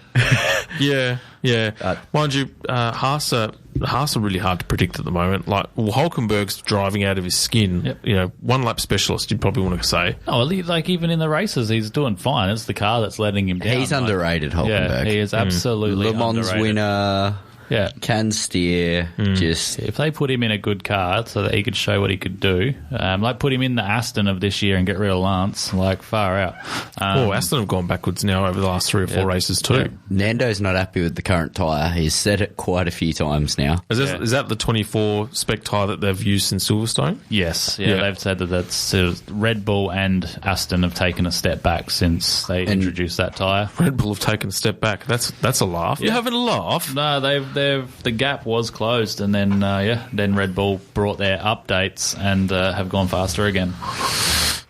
Speaker 4: Mind you, Haas are really hard to predict at the moment. Like, Hülkenberg's driving out of his skin. Yep. One lap specialist, you'd probably want to say.
Speaker 5: Oh, even in the races, he's doing fine. It's the car that's letting him down.
Speaker 6: He's underrated, Hülkenberg.
Speaker 5: Yeah, he is absolutely
Speaker 6: Le Mans
Speaker 5: underrated.
Speaker 6: Winner.
Speaker 5: Yeah,
Speaker 6: can steer. Just
Speaker 5: if they put him in a good car so that he could show what he could do, put him in the Aston of this year and get rid of Lance, far out.
Speaker 4: Aston have gone backwards now over the last 3 or 4 races too.
Speaker 6: Yeah. Nando's not happy with the current tyre. He's said it quite a few times now.
Speaker 4: Is that the 24 spec tyre that they've used in Silverstone?
Speaker 5: Yes. Yeah, they've said that's Red Bull and Aston have taken a step back since they introduced that tyre.
Speaker 4: Red Bull have taken a step back. That's a laugh. You're having a laugh?
Speaker 5: No, the gap was closed, and then Red Bull brought their updates and have gone faster again.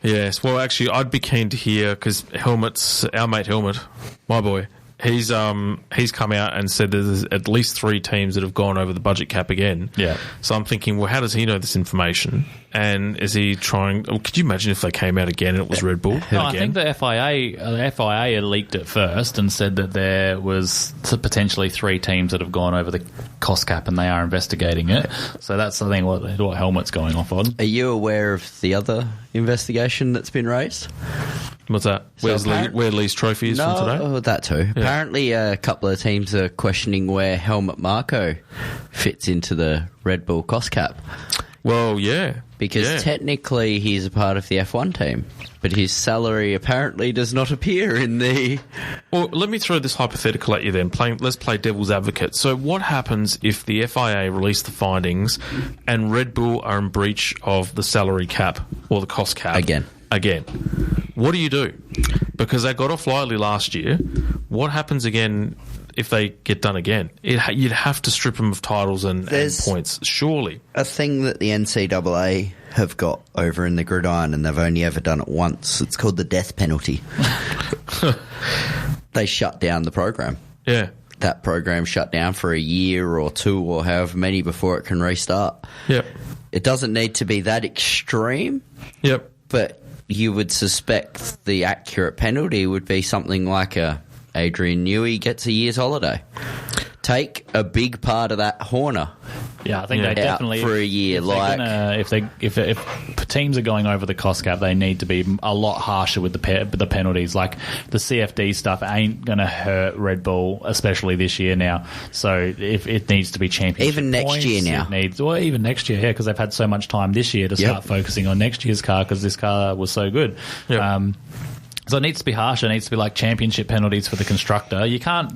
Speaker 4: Yes, well, actually, I'd be keen to hear because our mate Helmut, my boy, he's come out and said there's at least 3 teams that have gone over the budget cap again.
Speaker 5: Yeah.
Speaker 4: So I'm thinking, well, how does he know this information? And is he trying? Could you imagine if they came out again and it was Red Bull?
Speaker 5: No, I think the FIA leaked it first and said that there was potentially 3 teams that have gone over the cost cap and they are investigating it. So that's, I think, what Helmut's going off on.
Speaker 6: Are you aware of the other investigation that's been raised?
Speaker 4: What's that? Where Lee's trophy is from today?
Speaker 6: Oh, that too. Yeah. Apparently, a couple of teams are questioning where Helmut Marko fits into the Red Bull cost cap.
Speaker 4: Well, yeah.
Speaker 6: Because technically he's a part of the F1 team, but his salary apparently does not appear in the...
Speaker 4: Well, let me throw this hypothetical at you then. Let's play devil's advocate. So what happens if the FIA release the findings and Red Bull are in breach of the salary cap or the cost cap? Again. What do? Because they got off lightly last year. What happens again if they get done again? You'd have to strip them of titles and points, surely.
Speaker 6: A thing that the NCAA have got over in the gridiron, and they've only ever done it once. It's called the death penalty. They shut down the program.
Speaker 4: Yeah.
Speaker 6: That program shut down for a year or 2 or however many before it can restart.
Speaker 4: Yep.
Speaker 6: It doesn't need to be that extreme.
Speaker 4: Yep.
Speaker 6: But you would suspect the accurate penalty would be something like Adrian Newey gets a year's holiday. Take a big part of that Horner.
Speaker 5: Yeah, I think they definitely
Speaker 6: for a year.
Speaker 5: If teams are going over the cost cap, they need to be a lot harsher with the penalties. Like the CFD stuff ain't going to hurt Red Bull, especially this year now. So if it needs to be championship
Speaker 6: even next
Speaker 5: points,
Speaker 6: year now,
Speaker 5: even next year, because they've had so much time this year to start focusing on next year's car because this car was so good.
Speaker 4: Yep.
Speaker 5: So it needs to be harsher. It needs to be like championship penalties for the constructor. You can't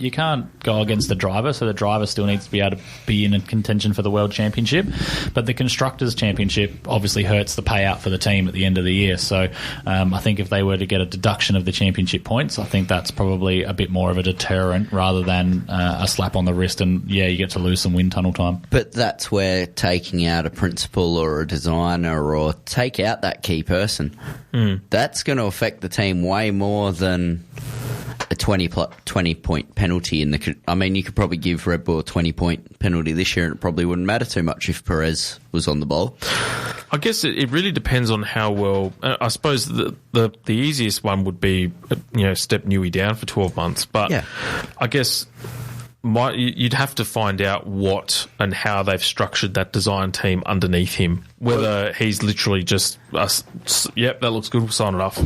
Speaker 5: go against the driver, so the driver still needs to be able to be in a contention for the world championship. But the constructors championship obviously hurts the payout for the team at the end of the year. So I think if they were to get a deduction of the championship points, I think that's probably a bit more of a deterrent rather than a slap on the wrist and you get to lose some wind tunnel time.
Speaker 6: But that's where taking out a principal or a designer or take out that key person, that's going to affect the team way more than a 20-point penalty in the... I mean, you could probably give Red Bull a 20-point penalty this year and it probably wouldn't matter too much if Perez was on the ball.
Speaker 4: I guess it really depends on how well... I suppose the easiest one would be, step Newey down for 12 months. But I guess... you'd have to find out what and how they've structured that design team underneath him. Whether he's literally just, that looks good, we'll sign it off,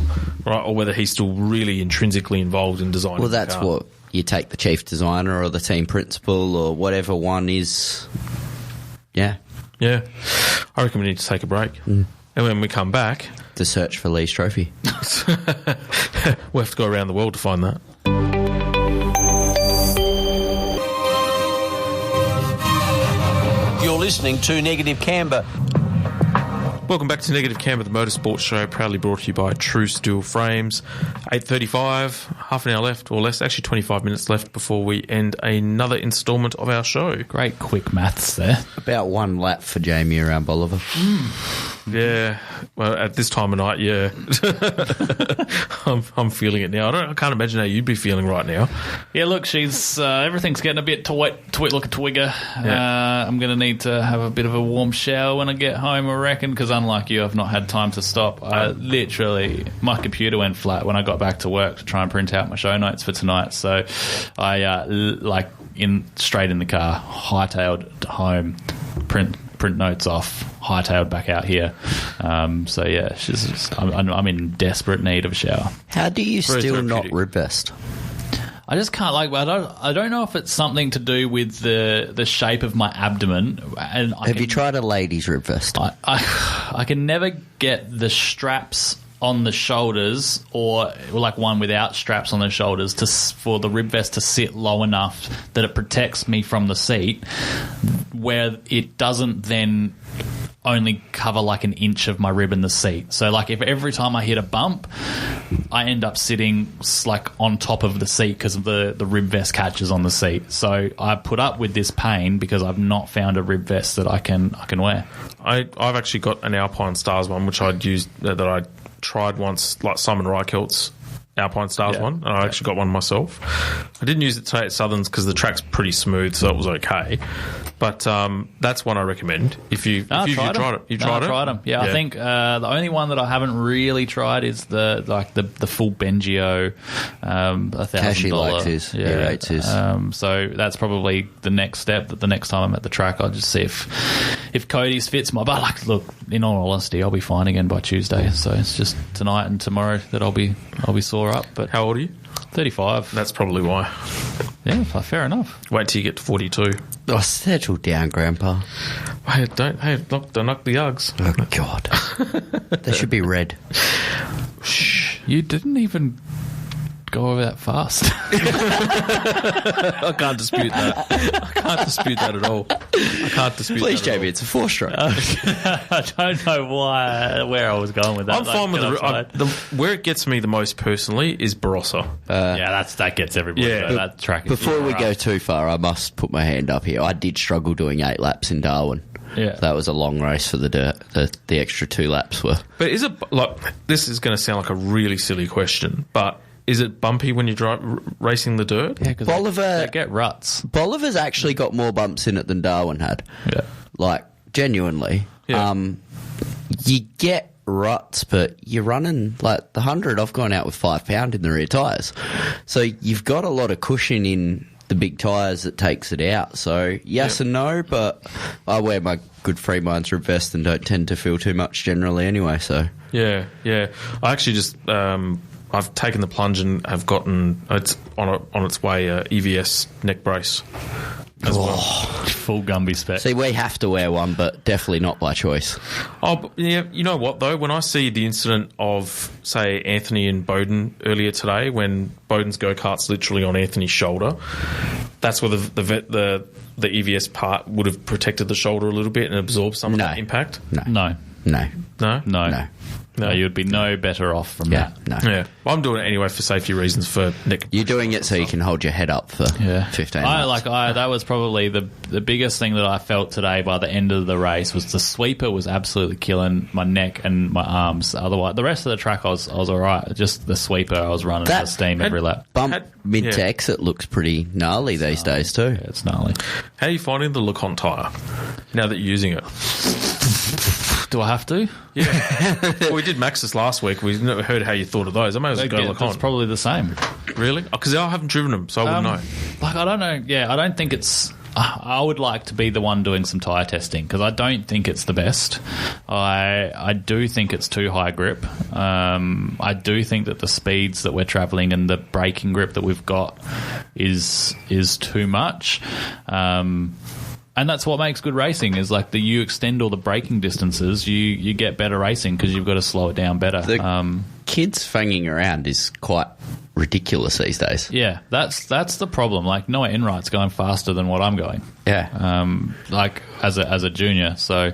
Speaker 4: right? Or whether he's still really intrinsically involved in designing.
Speaker 6: Well, that's what you take the chief designer or the team principal or whatever one is. Yeah.
Speaker 4: Yeah. I reckon we need to take a break. And when we come back...
Speaker 6: The search for Lee's trophy.
Speaker 4: We'll have to go around the world to find that.
Speaker 1: You're listening to Negative Camber.
Speaker 4: Welcome back to Negative Camber, the Motorsport show, proudly brought to you by True Steel Frames. 8:35, half an hour left, or less, actually 25 minutes left before we end another instalment of our show.
Speaker 5: Great quick maths there.
Speaker 6: About 1 lap for Jamie around Bolivar.
Speaker 4: Yeah, well, at this time of night, yeah. I'm feeling it now. I can't imagine how you'd be feeling right now.
Speaker 5: Yeah, look, she's everything's getting a bit look a twigger.
Speaker 4: Yeah.
Speaker 5: I'm going to need to have a bit of a warm shower when I get home, I reckon, because unlike you, I've not had time to stop. Literally, my computer went flat when I got back to work to try and print out my show notes for tonight. So I, straight in the car, hightailed home, print notes off, hightailed back out here. I'm in desperate need of a shower.
Speaker 6: How do you still not rib vest?
Speaker 5: I just can't I don't know if it's something to do with the shape of my abdomen. And
Speaker 6: Have you tried a ladies rib vest?
Speaker 5: I can never get the straps on the shoulders or like one without straps on the shoulders for the rib vest to sit low enough that it protects me from the seat where it doesn't then only cover like an inch of my rib in the seat. So like if every time I hit a bump, I end up sitting like on top of the seat because of the rib vest catches on the seat. So I put up with this pain because I've not found a rib vest that I can wear.
Speaker 4: I've actually got an Alpine Stars one which I'd used that I tried once, like Simon Reichelt's Alpine Stars one, and I actually got one myself. I didn't use it today at Southerns because the track's pretty smooth, so it was okay. But that's one I recommend. If you tried it, you tried it.
Speaker 5: I tried them. Yeah, I think the only one that I haven't really tried is the full Bengio
Speaker 6: Cashy likes
Speaker 5: $1,000.
Speaker 6: his. He rates his.
Speaker 5: So that's probably the next step. That the next time I'm at the track, I'll just see if Cody's fits my. But like, look, in all honesty, I'll be fine again by Tuesday. So it's just tonight and tomorrow that I'll be sore up. But
Speaker 4: how old are you?
Speaker 5: 35.
Speaker 4: That's probably why.
Speaker 5: Yeah, fair enough.
Speaker 4: Wait till you get to 42.
Speaker 6: Oh, settle down, Grandpa.
Speaker 4: Don't knock the Uggs.
Speaker 6: Oh, God. They should be red.
Speaker 5: Shh. You didn't even go over that fast.
Speaker 4: I can't dispute that. I can't dispute that at all. I can't dispute
Speaker 6: Please,
Speaker 4: that.
Speaker 6: Please, JB, it's a 4-stroke.
Speaker 5: I don't know where I was going with that.
Speaker 4: I'm fine with where it gets me the most personally is Barossa.
Speaker 5: That gets everybody.
Speaker 6: Yeah.
Speaker 5: That track.
Speaker 6: Before we go too far, I must put my hand up here. I did struggle doing 8 laps in Darwin.
Speaker 5: Yeah,
Speaker 6: that was a long race for the dirt. The extra 2 laps were.
Speaker 4: But is it like, this is going to sound like a really silly question, but is it bumpy when you're racing the dirt?
Speaker 5: Yeah, because they get ruts.
Speaker 6: Bolivar's actually got more bumps in it than Darwin had.
Speaker 5: Yeah,
Speaker 6: like genuinely.
Speaker 4: Yeah.
Speaker 6: You get ruts, but you're running like the 100. I've gone out with 5 pound in the rear tyres, so you've got a lot of cushion in the big tyres that takes it out. So yes and no, but I wear my good free minds vest and don't tend to feel too much generally anyway. So
Speaker 4: yeah. I actually just I've taken the plunge and have gotten it's on its way EVS neck brace as well.
Speaker 5: Full Gumby spec.
Speaker 6: See, we have to wear one, but definitely not by choice.
Speaker 4: Oh, but yeah. You know what though? When I see the incident of, say, Anthony and Bowden earlier today, when Bowden's go-kart's literally on Anthony's shoulder, that's where the EVS part would have protected the shoulder a little bit and absorbed some of that impact.
Speaker 5: No, you'd be no better off from that.
Speaker 6: No.
Speaker 4: Yeah. Well, I'm doing it anyway for safety reasons for Nick.
Speaker 6: You're doing it so you can hold your head up for 15 minutes.
Speaker 5: That was probably the biggest thing that I felt today by the end of the race was the sweeper was absolutely killing my neck and my arms. Otherwise, the rest of the track I was all right. Just the sweeper I was running for steam every lap.
Speaker 6: Bump mid to exit looks pretty gnarly these days too.
Speaker 5: Yeah, it's gnarly.
Speaker 4: How are you finding the LeConte tyre now that you're using it?
Speaker 5: Do I have to?
Speaker 4: Yeah. Well, we did Maxxis last week. We never heard how you thought of those. I may as well go LeConte.
Speaker 5: It's probably the same.
Speaker 4: Really? Because I haven't driven them, so I wouldn't know.
Speaker 5: Like, I don't know. Yeah, I don't think it's... I would like to be the one doing some tyre testing because I don't think it's the best. I do think it's too high grip. I do think that the speeds that we're travelling and the braking grip that we've got is too much. And that's what makes good racing is like you extend all the braking distances, you get better racing because you've got to slow it down better.
Speaker 6: The kids fanging around is quite ridiculous these days.
Speaker 5: Yeah, that's the problem. Like Noah Enright's going faster than what I'm going.
Speaker 6: Yeah.
Speaker 5: Like as a junior, so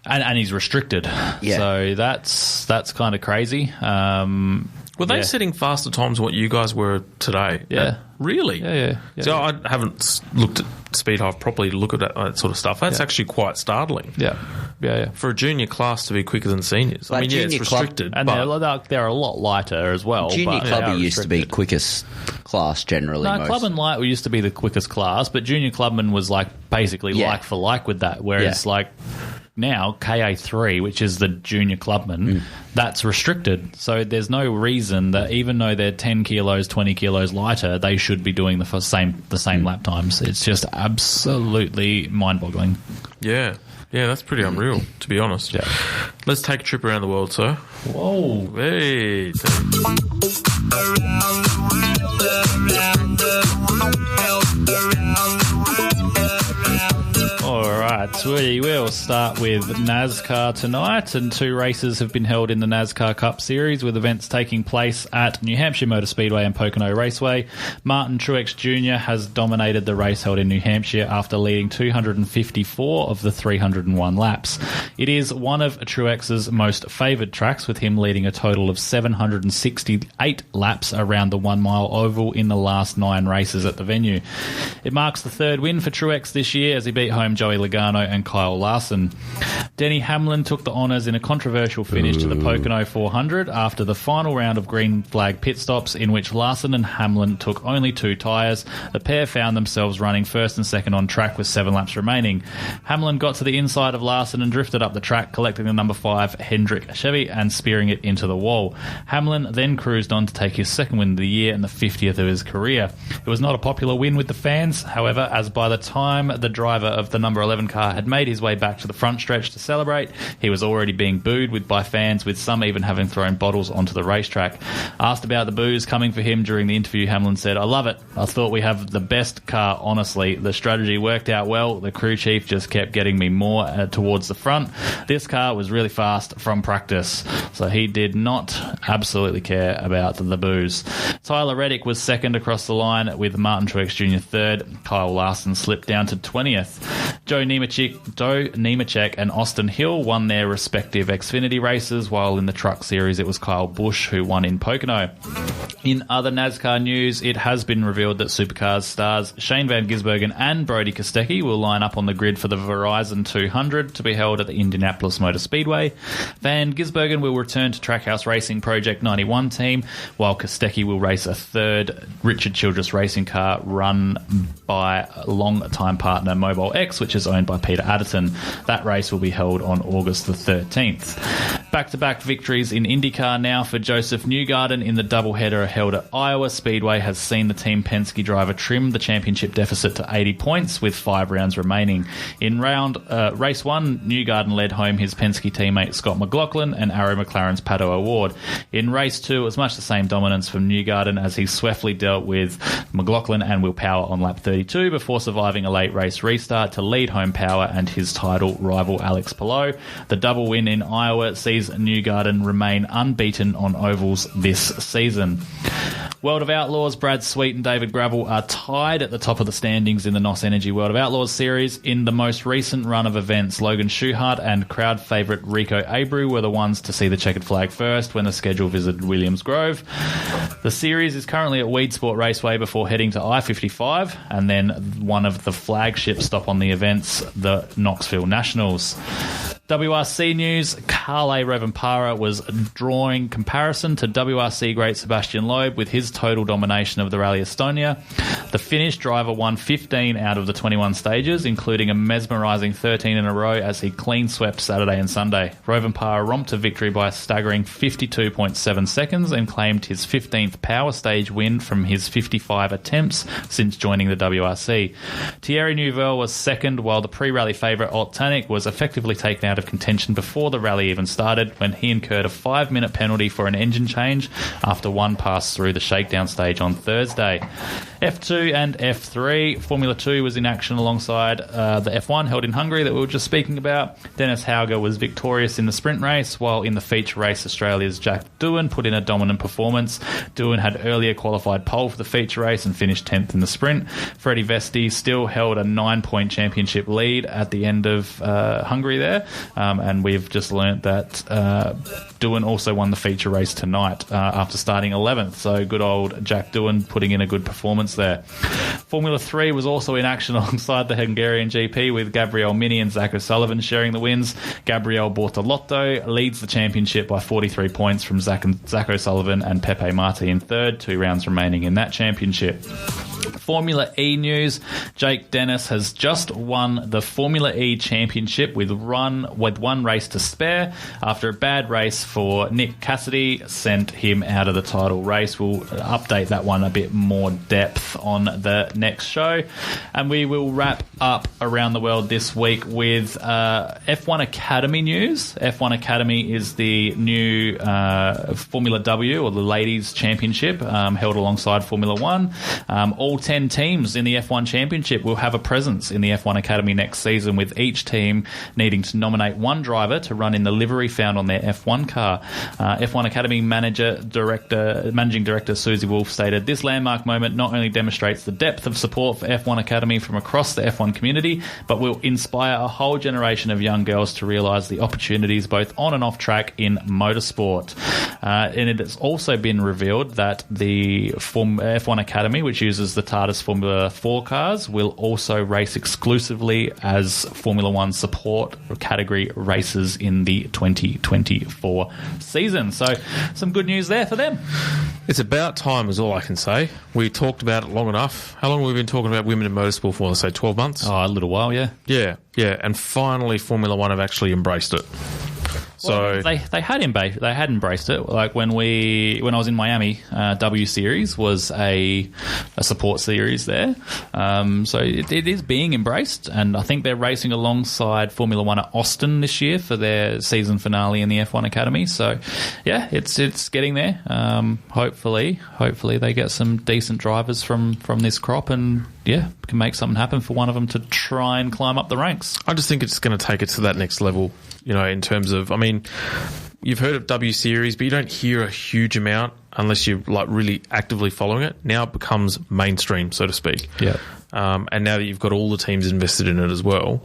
Speaker 5: and he's restricted.
Speaker 6: Yeah.
Speaker 5: So that's kind of crazy.
Speaker 4: Were they setting faster times what you guys were today?
Speaker 5: Yeah.
Speaker 4: Really?
Speaker 5: Yeah.
Speaker 4: So I haven't looked at Speed Hive properly to look at that sort of stuff. That's actually quite startling.
Speaker 5: Yeah.
Speaker 4: For a junior class to be quicker than seniors.
Speaker 6: Like
Speaker 4: I mean, it's restricted.
Speaker 5: And they're a lot lighter as well.
Speaker 6: Junior clubby used to be quickest class generally.
Speaker 5: No, Clubman Light used to be the quickest class, but Junior Clubman was like basically like for like with that. Whereas like now KA3, which is the junior clubman, that's restricted. So there's no reason that even though they're 10 kilos, 20 kilos lighter, they should be doing the same lap times. It's just absolutely mind-boggling.
Speaker 4: Yeah, that's pretty unreal, to be honest.
Speaker 5: Yeah.
Speaker 4: Let's take a trip around the world, sir.
Speaker 5: Whoa.
Speaker 4: Hey.
Speaker 5: Alright, we will start with NASCAR tonight, and 2 races have been held in the NASCAR Cup Series, with events taking place at New Hampshire Motor Speedway and Pocono Raceway. Martin Truex Jr. has dominated the race held in New Hampshire after leading 254 of the 301 laps. It is one of Truex's most favoured tracks, with him leading a total of 768 laps around the 1 mile oval in the last 9 races at the venue. It marks the 3rd win for Truex this year as he beat home Joey Logano and Kyle Larson. Denny Hamlin took the honours in a controversial finish to the Pocono 400 after the final round of green flag pit stops, in which Larson and Hamlin took only 2 tyres. The pair found themselves running first and second on track with 7 laps remaining. Hamlin got to the inside of Larson and drifted up the track, collecting the number 5 Hendrick Chevy and spearing it into the wall. Hamlin then cruised on to take his second win of the year and the 50th of his career. It was not a popular win with the fans, however, as by the time the driver of the number 11 car had made his way back to the front stretch to celebrate, he was already being booed by fans, with some even having thrown bottles onto the racetrack. Asked about the boos coming for him during the interview, Hamlin said, "I love it. I thought we have the best car, honestly. The strategy worked out well. The crew chief just kept getting me more towards the front. This car was really fast from practice." So he did not absolutely care about the boos. Tyler Reddick was second across the line, with Martin Truex Jr. third. Kyle Larson slipped down to 20th. Joe Nemechek and Austin Hill won their respective Xfinity races, while in the truck series it was Kyle Busch who won in Pocono. In other NASCAR news, it has been revealed that Supercars stars Shane Van Gisbergen and Brody Kostecki will line up on the grid for the Verizon 200 to be held at the Indianapolis Motor Speedway. Van Gisbergen will return to Trackhouse Racing Project 91 team, while Kostecki will race a third Richard Childress racing car run by long-time partner Mobile X, which is owned by Peter Adderton. That race will be held on August the 13th. Back-to-back victories in IndyCar now for Joseph Newgarden in the doubleheader held at Iowa Speedway has seen the Team Penske driver trim the championship deficit to 80 points with 5 rounds remaining. In race 1, Newgarden led home his Penske teammate Scott McLaughlin and Arrow McLaren's Pato O'Ward. In race 2, it was much the same dominance from Newgarden as he swiftly dealt with McLaughlin and Will Power on lap 32 before surviving a late race restart to lead home Power and his title rival Alex Palou. The double win in Iowa sees Newgarden remain unbeaten on ovals this season. World of Outlaws, Brad Sweet and David Gravel are tied at the top of the standings in the NOS Energy World of Outlaws series. In the most recent run of events, Logan Schuchart and crowd favourite Rico Abreu were the ones to see the checkered flag first when the schedule visited Williams Grove. The series is currently at Weed Sport Raceway before heading to I-55 and then one of the flagship stop on the events, the Knoxville Nationals. WRC news, Carl A. Rovanpara was drawing comparison to WRC great Sebastian Loeb with his total domination of the Rally Estonia. The Finnish driver won 15 out of the 21 stages, including a mesmerising 13 in a row as he clean swept Saturday and Sunday. Rovanpara romped to victory by a staggering 52.7 seconds and claimed his 15th power stage win from his 55 attempts since joining the WRC. Thierry Neuville was second, while the pre-rally favourite Ott Tanak was effectively taken out of contention before the rally even started when he incurred a 5-minute penalty for an engine change after one passed through the shakedown stage on Thursday. F2 and F3. Formula 2 was in action alongside the F1 held in Hungary that we were just speaking about. Dennis Hauger was victorious in the sprint race, while in the feature race Australia's Jack Doohan put in a dominant performance. Doohan had earlier qualified pole for the feature race and finished 10th in the sprint. Freddie Vesti still held a 9-point championship lead at the end of Hungary there. And we've just learnt that Doohan also won the feature race tonight after starting 11th. So good old Jack Doohan putting in a good performance there. Formula 3 was also in action alongside the Hungarian GP with Gabriel Mini and Zach O'Sullivan sharing the wins. Gabriel Bortolotto leads the championship by 43 points from Zach O'Sullivan and Pepe Marti in third, 2 rounds remaining in that championship. Formula E news, Jake Dennis has just won the Formula E championship with one race to spare after a bad race for Nick Cassidy sent him out of the title race. We'll update that one a bit more depth on the next show. And we will wrap up around the world this week with F1 Academy news. F1 Academy is the new Formula W, or the Ladies Championship, held alongside Formula 1. All 10 teams in the F1 Championship will have a presence in the F1 Academy next season, with each team needing to nominate one driver to run in the livery found on their F1 car. F1 Academy Managing Director Susie Wolf stated, "This landmark moment not only demonstrates the depth of of support for F1 Academy from across the F1 community, but will inspire a whole generation of young girls to realise the opportunities both on and off track in motorsport. And it has also been revealed that the F1 Academy, which uses the TARDIS Formula 4 cars, will also race exclusively as Formula 1 support category races in the 2024 season. So some good news there for them.
Speaker 4: It's about time is all I can say. We talked about it long enough. How long have we been talking about women in motorsport for? Let's say 12 months?
Speaker 5: Oh, a little while, yeah.
Speaker 4: Yeah. And finally Formula 1 have actually embraced it. So
Speaker 5: they had embraced it. Like when I was in Miami, W Series was a support series there. So it is being embraced, and I think they're racing alongside Formula 1 at Austin this year for their season finale in the F1 Academy. So yeah, it's getting there. Hopefully they get some decent drivers from this crop, and yeah, can make something happen for one of them to try and climb up the ranks.
Speaker 4: I just think it's going to take it to that next level, in terms of, I mean, you've heard of W Series, but you don't hear a huge amount unless you're like really actively following it. Now it becomes mainstream, so to speak.
Speaker 5: Yeah.
Speaker 4: And now that you've got all the teams invested in it as well,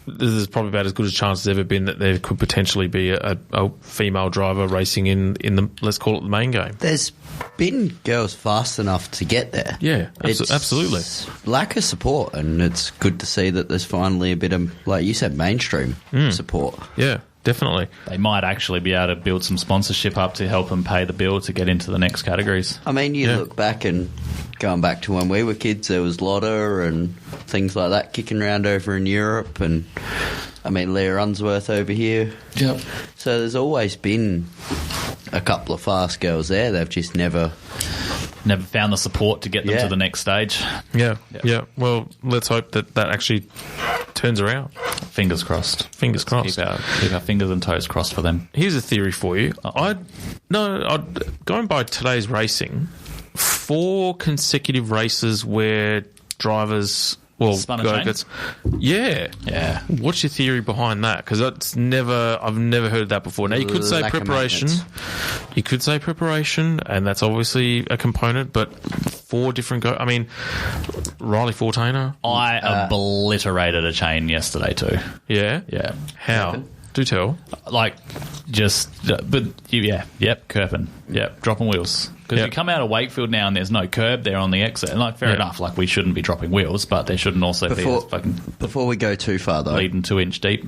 Speaker 4: this is probably about as good a chance as ever been that there could potentially be a female driver racing in the, let's call it the main game.
Speaker 6: There's been girls fast enough to get there.
Speaker 4: Yeah, absolutely.
Speaker 6: Lack of support, and it's good to see that there's finally a bit of, like you said, mainstream support.
Speaker 4: Yeah, definitely.
Speaker 5: They might actually be able to build some sponsorship up to help them pay the bill to get into the next categories.
Speaker 6: I mean, you look back and going back to when we were kids, there was Lotta and things like that kicking around over in Europe, and I mean, Leah Unsworth over here.
Speaker 5: Yep.
Speaker 6: So there's always been a couple of fast girls there. They've just never
Speaker 5: found the support to get them to the next stage.
Speaker 4: Yeah. Well, let's hope that actually turns around.
Speaker 5: Fingers crossed.
Speaker 4: Fingers crossed.
Speaker 5: Keep our fingers and toes crossed for them.
Speaker 4: Here's a theory for you. Going by today's racing, 4 consecutive races where drivers
Speaker 5: spun a chain?
Speaker 4: Yeah. What's your theory behind that? Because I've never heard that before. Now you could say preparation. You could say preparation, and that's obviously a component. But 4 different I mean, Riley Fortainer.
Speaker 5: I obliterated a chain yesterday too.
Speaker 4: Yeah. How?
Speaker 6: Kirpin.
Speaker 4: Do tell.
Speaker 5: Kirpin. Yep, dropping wheels. Because you come out of Wakefield now and there's no curb there on the exit. And fair enough, we shouldn't be dropping wheels, but there shouldn't also be this fucking...
Speaker 6: Before we go too far, though...
Speaker 5: Leading 2-inch deep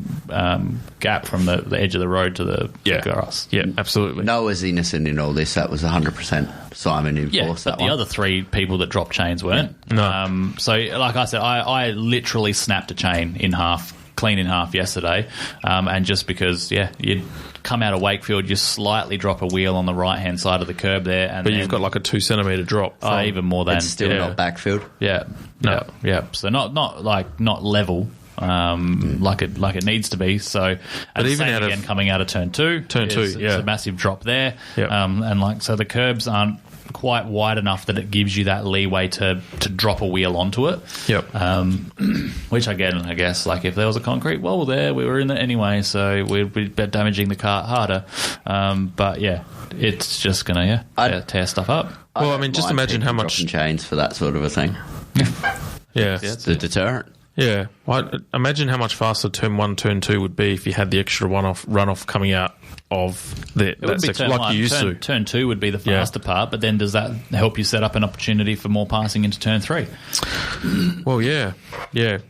Speaker 5: gap from the edge of the road to the grass.
Speaker 4: Yeah, absolutely.
Speaker 6: Noah's innocent in all this. That was 100% Simon in force.
Speaker 5: But the other 3 people that dropped chains weren't.
Speaker 4: Yeah. No.
Speaker 5: So, like I said, I literally snapped a chain in half, clean in half yesterday, and just because you'd come out of Wakefield, you slightly drop a wheel on the right hand side of the curb there, and
Speaker 4: you've got like a 2 centimetre drop.
Speaker 5: Even more than
Speaker 6: it's still not backfield.
Speaker 5: So not level. Like it needs to be. So, and even coming out of turn two, it's a massive drop there. So the curbs aren't quite wide enough that it gives you that leeway to drop a wheel onto it. Which again, I guess, if there was a concrete wall there, we were in it anyway, so we'd be damaging the car harder. But it's just gonna tear stuff up.
Speaker 6: Well, I mean, just imagine how much dropping chains for that sort of a thing. It's the deterrent.
Speaker 4: Yeah, well, imagine how much faster turn 1, turn 2 would be if you had the extra runoff coming out of that section, like you used to.
Speaker 5: Turn 2 would be the faster part, but then does that help you set up an opportunity for more passing into turn 3?
Speaker 4: Well, yeah,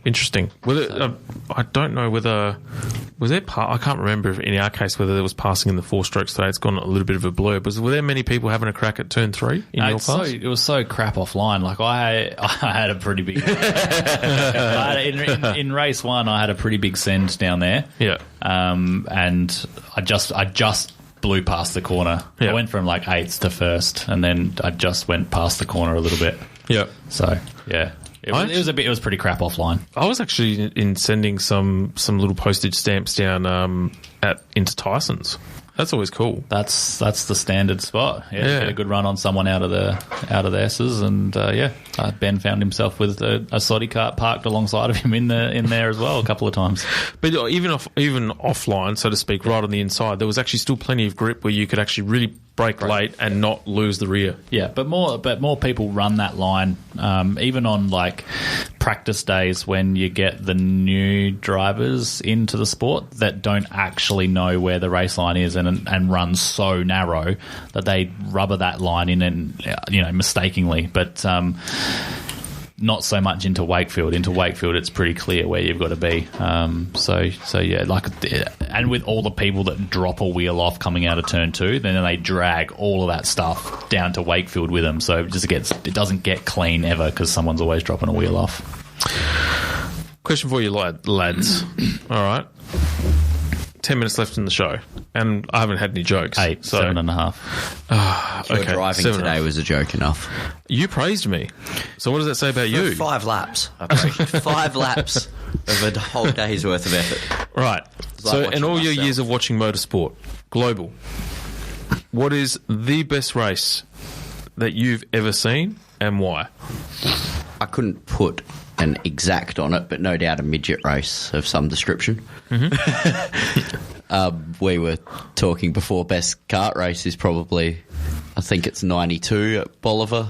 Speaker 4: interesting. I don't know whether was there. I can't remember in our case whether there was passing in the 4 strokes today. It's gone a little bit of a blur. But were there many people having a crack at turn 3 in your class?
Speaker 5: It was so crap offline. I had a pretty big. In race 1, I had a pretty big send down there.
Speaker 4: Yeah.
Speaker 5: And I just blew past the corner.
Speaker 4: Yeah.
Speaker 5: I went from 8th to 1st, and then I just went past the corner a little bit.
Speaker 4: Yeah.
Speaker 5: So it was pretty crap offline.
Speaker 4: I was actually in sending some little postage stamps down into Tyson's. That's always cool.
Speaker 5: That's the standard spot. Get a good run on someone out of the S's, and Ben found himself with a soddy cart parked alongside of him in there as well a couple of times.
Speaker 4: But even offline, so to speak, right on the inside, there was actually still plenty of grip where you could actually really brake late and not lose the rear.
Speaker 5: Yeah, but more people run that line, even on like practice days when you get the new drivers into the sport that don't actually know where the race line is and run so narrow that they rubber that line in and mistakenly, but not so much into Wakefield. Into Wakefield, it's pretty clear where you've got to be. So yeah, and with all the people that drop a wheel off coming out of turn 2, then they drag all of that stuff down to Wakefield with them. So it doesn't get clean ever because someone's always dropping a wheel off.
Speaker 4: Question for you, lads. All right. 10 minutes left in the show, and I haven't had any jokes.
Speaker 5: 7.5.
Speaker 6: Your driving today was a joke enough.
Speaker 4: You praised me. So what does that say about you?
Speaker 6: 5 laps. 5 laps of a whole day's worth of effort.
Speaker 4: Right. So in all your years of watching motorsport, global, what is the best race that you've ever seen and why?
Speaker 6: I couldn't put an exact on it, but no doubt a midget race of some description. We were talking before, best kart race is probably, I think it's 92 at Bolivar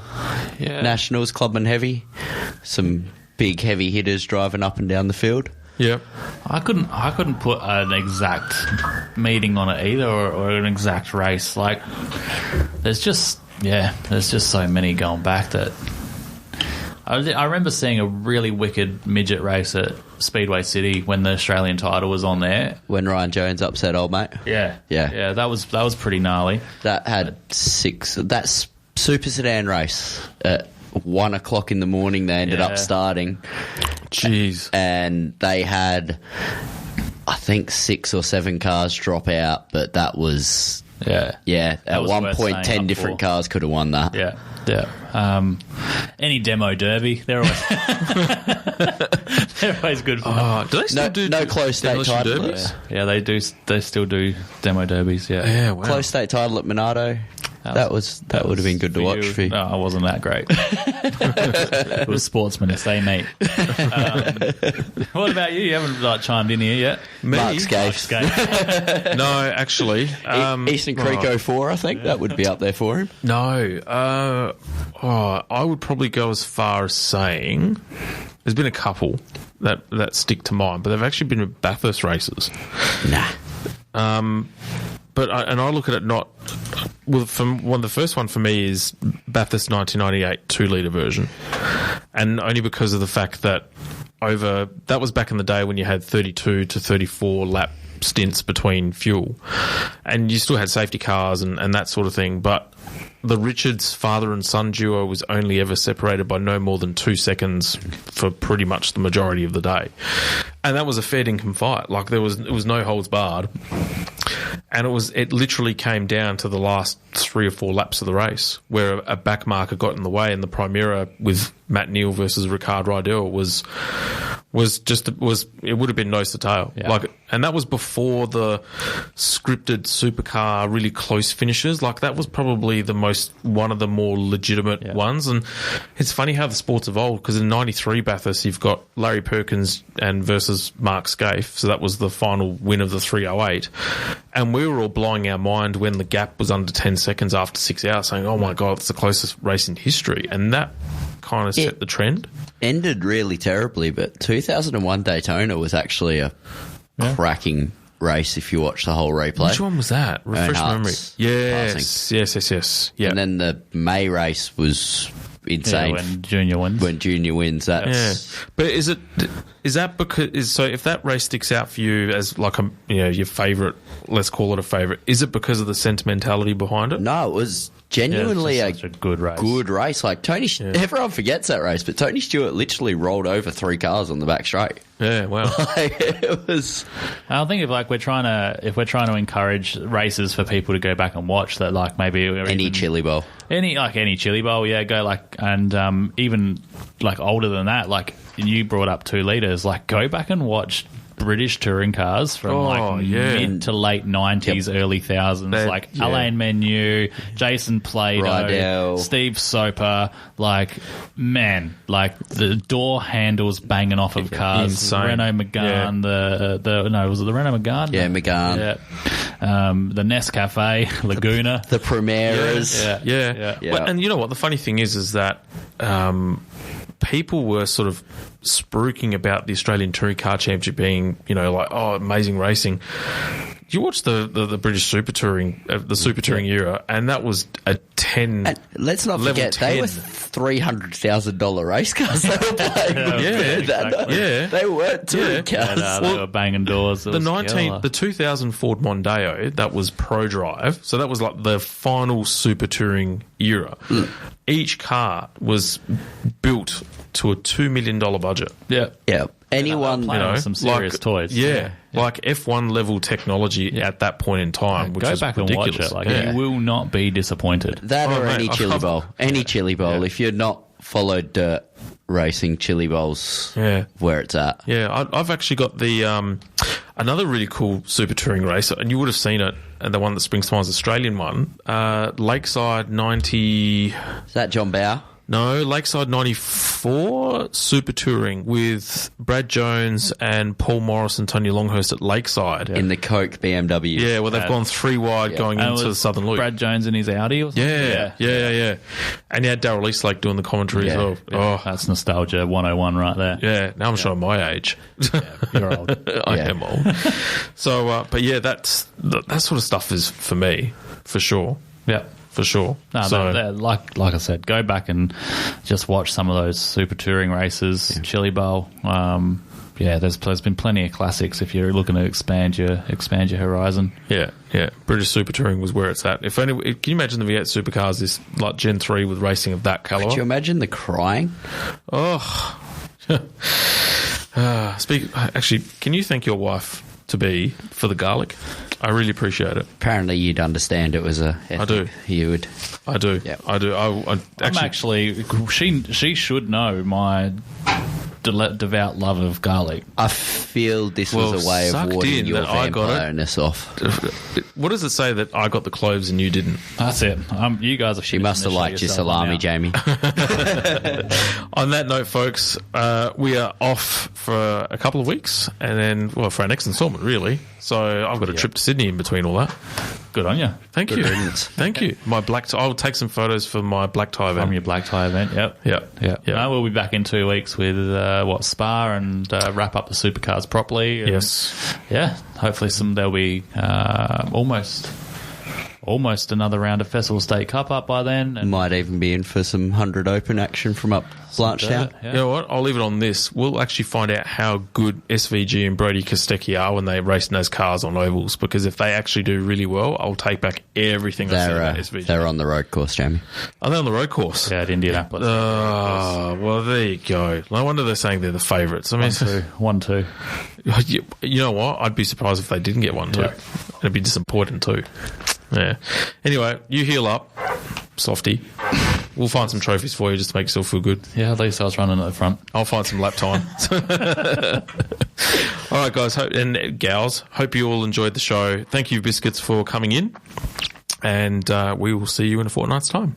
Speaker 6: Nationals, Clubman Heavy. Some big heavy hitters driving up and down the field.
Speaker 4: Yeah,
Speaker 5: I couldn't put an exact meeting on it either, or an exact race. Like, there's just so many going back that. I remember seeing a really wicked midget race at Speedway City when the Australian title was on there.
Speaker 6: When Ryan Jones upset old mate.
Speaker 5: Yeah. That was pretty gnarly.
Speaker 6: That had 6. That super sedan race at 1 o'clock in the morning. They ended up starting.
Speaker 4: Jeez.
Speaker 6: And they had, I think, 6 or 7 cars drop out, but that was. Yeah. At one point, 10 different cars could have won that.
Speaker 5: Yeah. Any demo derby, they're always good fun.
Speaker 4: Do they still do
Speaker 6: no close state title
Speaker 4: derbies?
Speaker 5: Yeah, they do. They still do demo derbies.
Speaker 4: Yeah, wow.
Speaker 6: Close state title at Monado. That would have been good to watch for you.
Speaker 5: No, I wasn't that great. It was sportsmen if they meet. What about you? You haven't chimed in here yet.
Speaker 4: Me?
Speaker 6: Mark Scaife.
Speaker 4: No, actually.
Speaker 6: Eastern Creek 04, I think. That would be up there for him.
Speaker 4: No. I would probably go as far as saying there's been a couple that stick to mind, but they've actually been Bathurst races.
Speaker 6: Nah.
Speaker 4: But I look at it not. Well, the first one for me is Bathurst 1998 2-litre version, and only because of the fact that that was back in the day when you had 32 to 34 lap stints between fuel, and you still had safety cars and that sort of thing. But the Richards father and son duo was only ever separated by no more than 2 seconds for pretty much the majority of the day, and that was a fair dinkum fight. Like it was no holds barred. And it literally came down to the last 3 or 4 laps of the race where a back marker got in the way, and the Primera with Matt Neal versus Ricard Rydell it would have been nose to tail. Yeah. And that was before the scripted supercar really close finishes. Like that was probably one of the more legitimate ones. And it's funny how the sport's evolved, because in 93 Bathurst you've got Larry Perkins versus Mark Scaife, so that was the final win of the 308. And we were all blowing our mind when the gap was under 10 seconds after 6 hours, saying, oh my God, it's the closest race in history. And that kind of set the trend.
Speaker 6: Ended really terribly, but 2001 Daytona was actually a cracking race if you watch the whole replay.
Speaker 4: Which one was that? Refresh memory. Yes. Yeah.
Speaker 6: And then the May race was insane.
Speaker 5: When Junior wins.
Speaker 6: That's
Speaker 4: But is that because so if that race sticks out for you as like your favourite, let's call it a favourite, is it because of the sentimentality behind it?
Speaker 6: No, it was genuinely a
Speaker 5: good race.
Speaker 6: Good race. Like Tony, everyone forgets that race, but Tony Stewart literally rolled over 3 cars on the back straight.
Speaker 4: Yeah, wow.
Speaker 6: It was.
Speaker 5: I think if we're trying to encourage races for people to go back and watch, that like maybe
Speaker 6: any Chili Bowl,
Speaker 5: any Chili Bowl, go and even like older than that, like you brought up 2 litres, like go back and watch British touring cars from mid to late 90s, early thousands, like Alain Menu, Jason Plato,
Speaker 6: Rydell,
Speaker 5: Steve Soper, like the door handles banging off of cars.
Speaker 4: Insane.
Speaker 5: Renault Megane, was it the Renault Megane?
Speaker 6: Yeah, Megane.
Speaker 5: Yeah. The Nescafe, Laguna.
Speaker 6: The Primeras.
Speaker 4: Yeah. Well, and you know what? The funny thing is that people were sort of spruiking about the Australian Touring Car Championship being, amazing racing. You watch the British Super Touring, the Super Touring era, and that was a 10. And
Speaker 6: let's not forget, 10. They were $300,000 race cars they were playing. They weren't touring cars.
Speaker 5: They were banging doors.
Speaker 4: The 2000 Ford Mondeo, that was Pro Drive, so that was like the final Super Touring era. Each car was built to a $2 million budget.
Speaker 6: Yeah. Anyone,
Speaker 5: some serious toys.
Speaker 4: Like F1 level technology at that point in time, which is
Speaker 5: back
Speaker 4: ridiculous.
Speaker 5: And watch it. You will not be disappointed.
Speaker 6: That any Chili Bowl. Any Chili Bowl. If you're not followed dirt racing, Chili Bowl's where it's at.
Speaker 4: Yeah, I've actually got the another really cool Super Touring race, and you would have seen it, and the one that springs to mind is the Australian one, Lakeside 90...
Speaker 6: Is that John Bower?
Speaker 4: No, Lakeside 94 Super Touring with Brad Jones and Paul Morris and Tony Longhurst at Lakeside.
Speaker 6: In the Coke BMW.
Speaker 4: Yeah, well, they've gone 3 wide going into the Southern Loop.
Speaker 5: Brad Jones in his Audi or something?
Speaker 4: Yeah. And you had Darryl Eastlake doing the commentary as well.
Speaker 5: Yeah. Oh, that's nostalgia 101 right there.
Speaker 4: Yeah, now I'm showing my age.
Speaker 5: You're old.
Speaker 4: I am old. So, but yeah, that sort of stuff is for me, for sure.
Speaker 5: Yeah.
Speaker 4: For sure.
Speaker 5: No, so, like I said, go back and just watch some of those Super Touring races, Chili Bowl. There's been plenty of classics if you're looking to expand your horizon.
Speaker 4: Yeah. British Super Touring was where it's at. Can you imagine the V8 Supercars, this like Gen 3 with racing of that caliber?
Speaker 6: Could you imagine the crying?
Speaker 4: Oh. Actually, can you thank your wife to-be for the garlic? I really appreciate it.
Speaker 6: Apparently you'd understand it was a...
Speaker 4: I do.
Speaker 6: You would.
Speaker 4: I do.
Speaker 6: Yep.
Speaker 4: I do.
Speaker 5: I'm actually... She should know my devout love of garlic.
Speaker 6: I feel this was a way of warding your vampireness off.
Speaker 4: What does it say that I got the cloves and you didn't?
Speaker 5: That's it. You guys are...
Speaker 6: She must have liked your salami, Jamie.
Speaker 4: On that note, folks, we are off for a couple of weeks and then, for our next installment, really. So I've got a trip to Sydney in between all that.
Speaker 5: Good on you.
Speaker 4: Thank you. Thank you. My black tie. I'll take some photos for my black tie event.
Speaker 5: From your black tie event, yep. No, we'll be back in 2 weeks with, Spa and wrap up the Supercars properly. And,
Speaker 4: yes.
Speaker 5: Yeah, hopefully there'll be almost another round of Festival State Cup up by then. And
Speaker 6: might even be in for some 100 Open action from up Blanchetown.
Speaker 4: You know what? I'll leave it on this. We'll actually find out how good SVG and Brody Kostecki are when they race in those cars on ovals, because if they actually do really well, I'll take back everything I said about SVG.
Speaker 6: They're on the road course, Jamie.
Speaker 4: Are they on the road course?
Speaker 5: Yeah, at Indianapolis.
Speaker 4: Well, there you go. No wonder they're saying they're the favourites. I mean,
Speaker 5: 1-2.
Speaker 4: You know what? I'd be surprised if they didn't get 1-2.
Speaker 5: Yeah.
Speaker 4: It'd be disappointing too. Yeah. Anyway, you heal up, softy. We'll find some trophies for you just to make yourself feel good.
Speaker 5: Yeah, at least I was running at the front.
Speaker 4: I'll find some lap time. All right, guys and gals, hope you all enjoyed the show. Thank you, Biscuits, for coming in. And we will see you in a fortnight's time.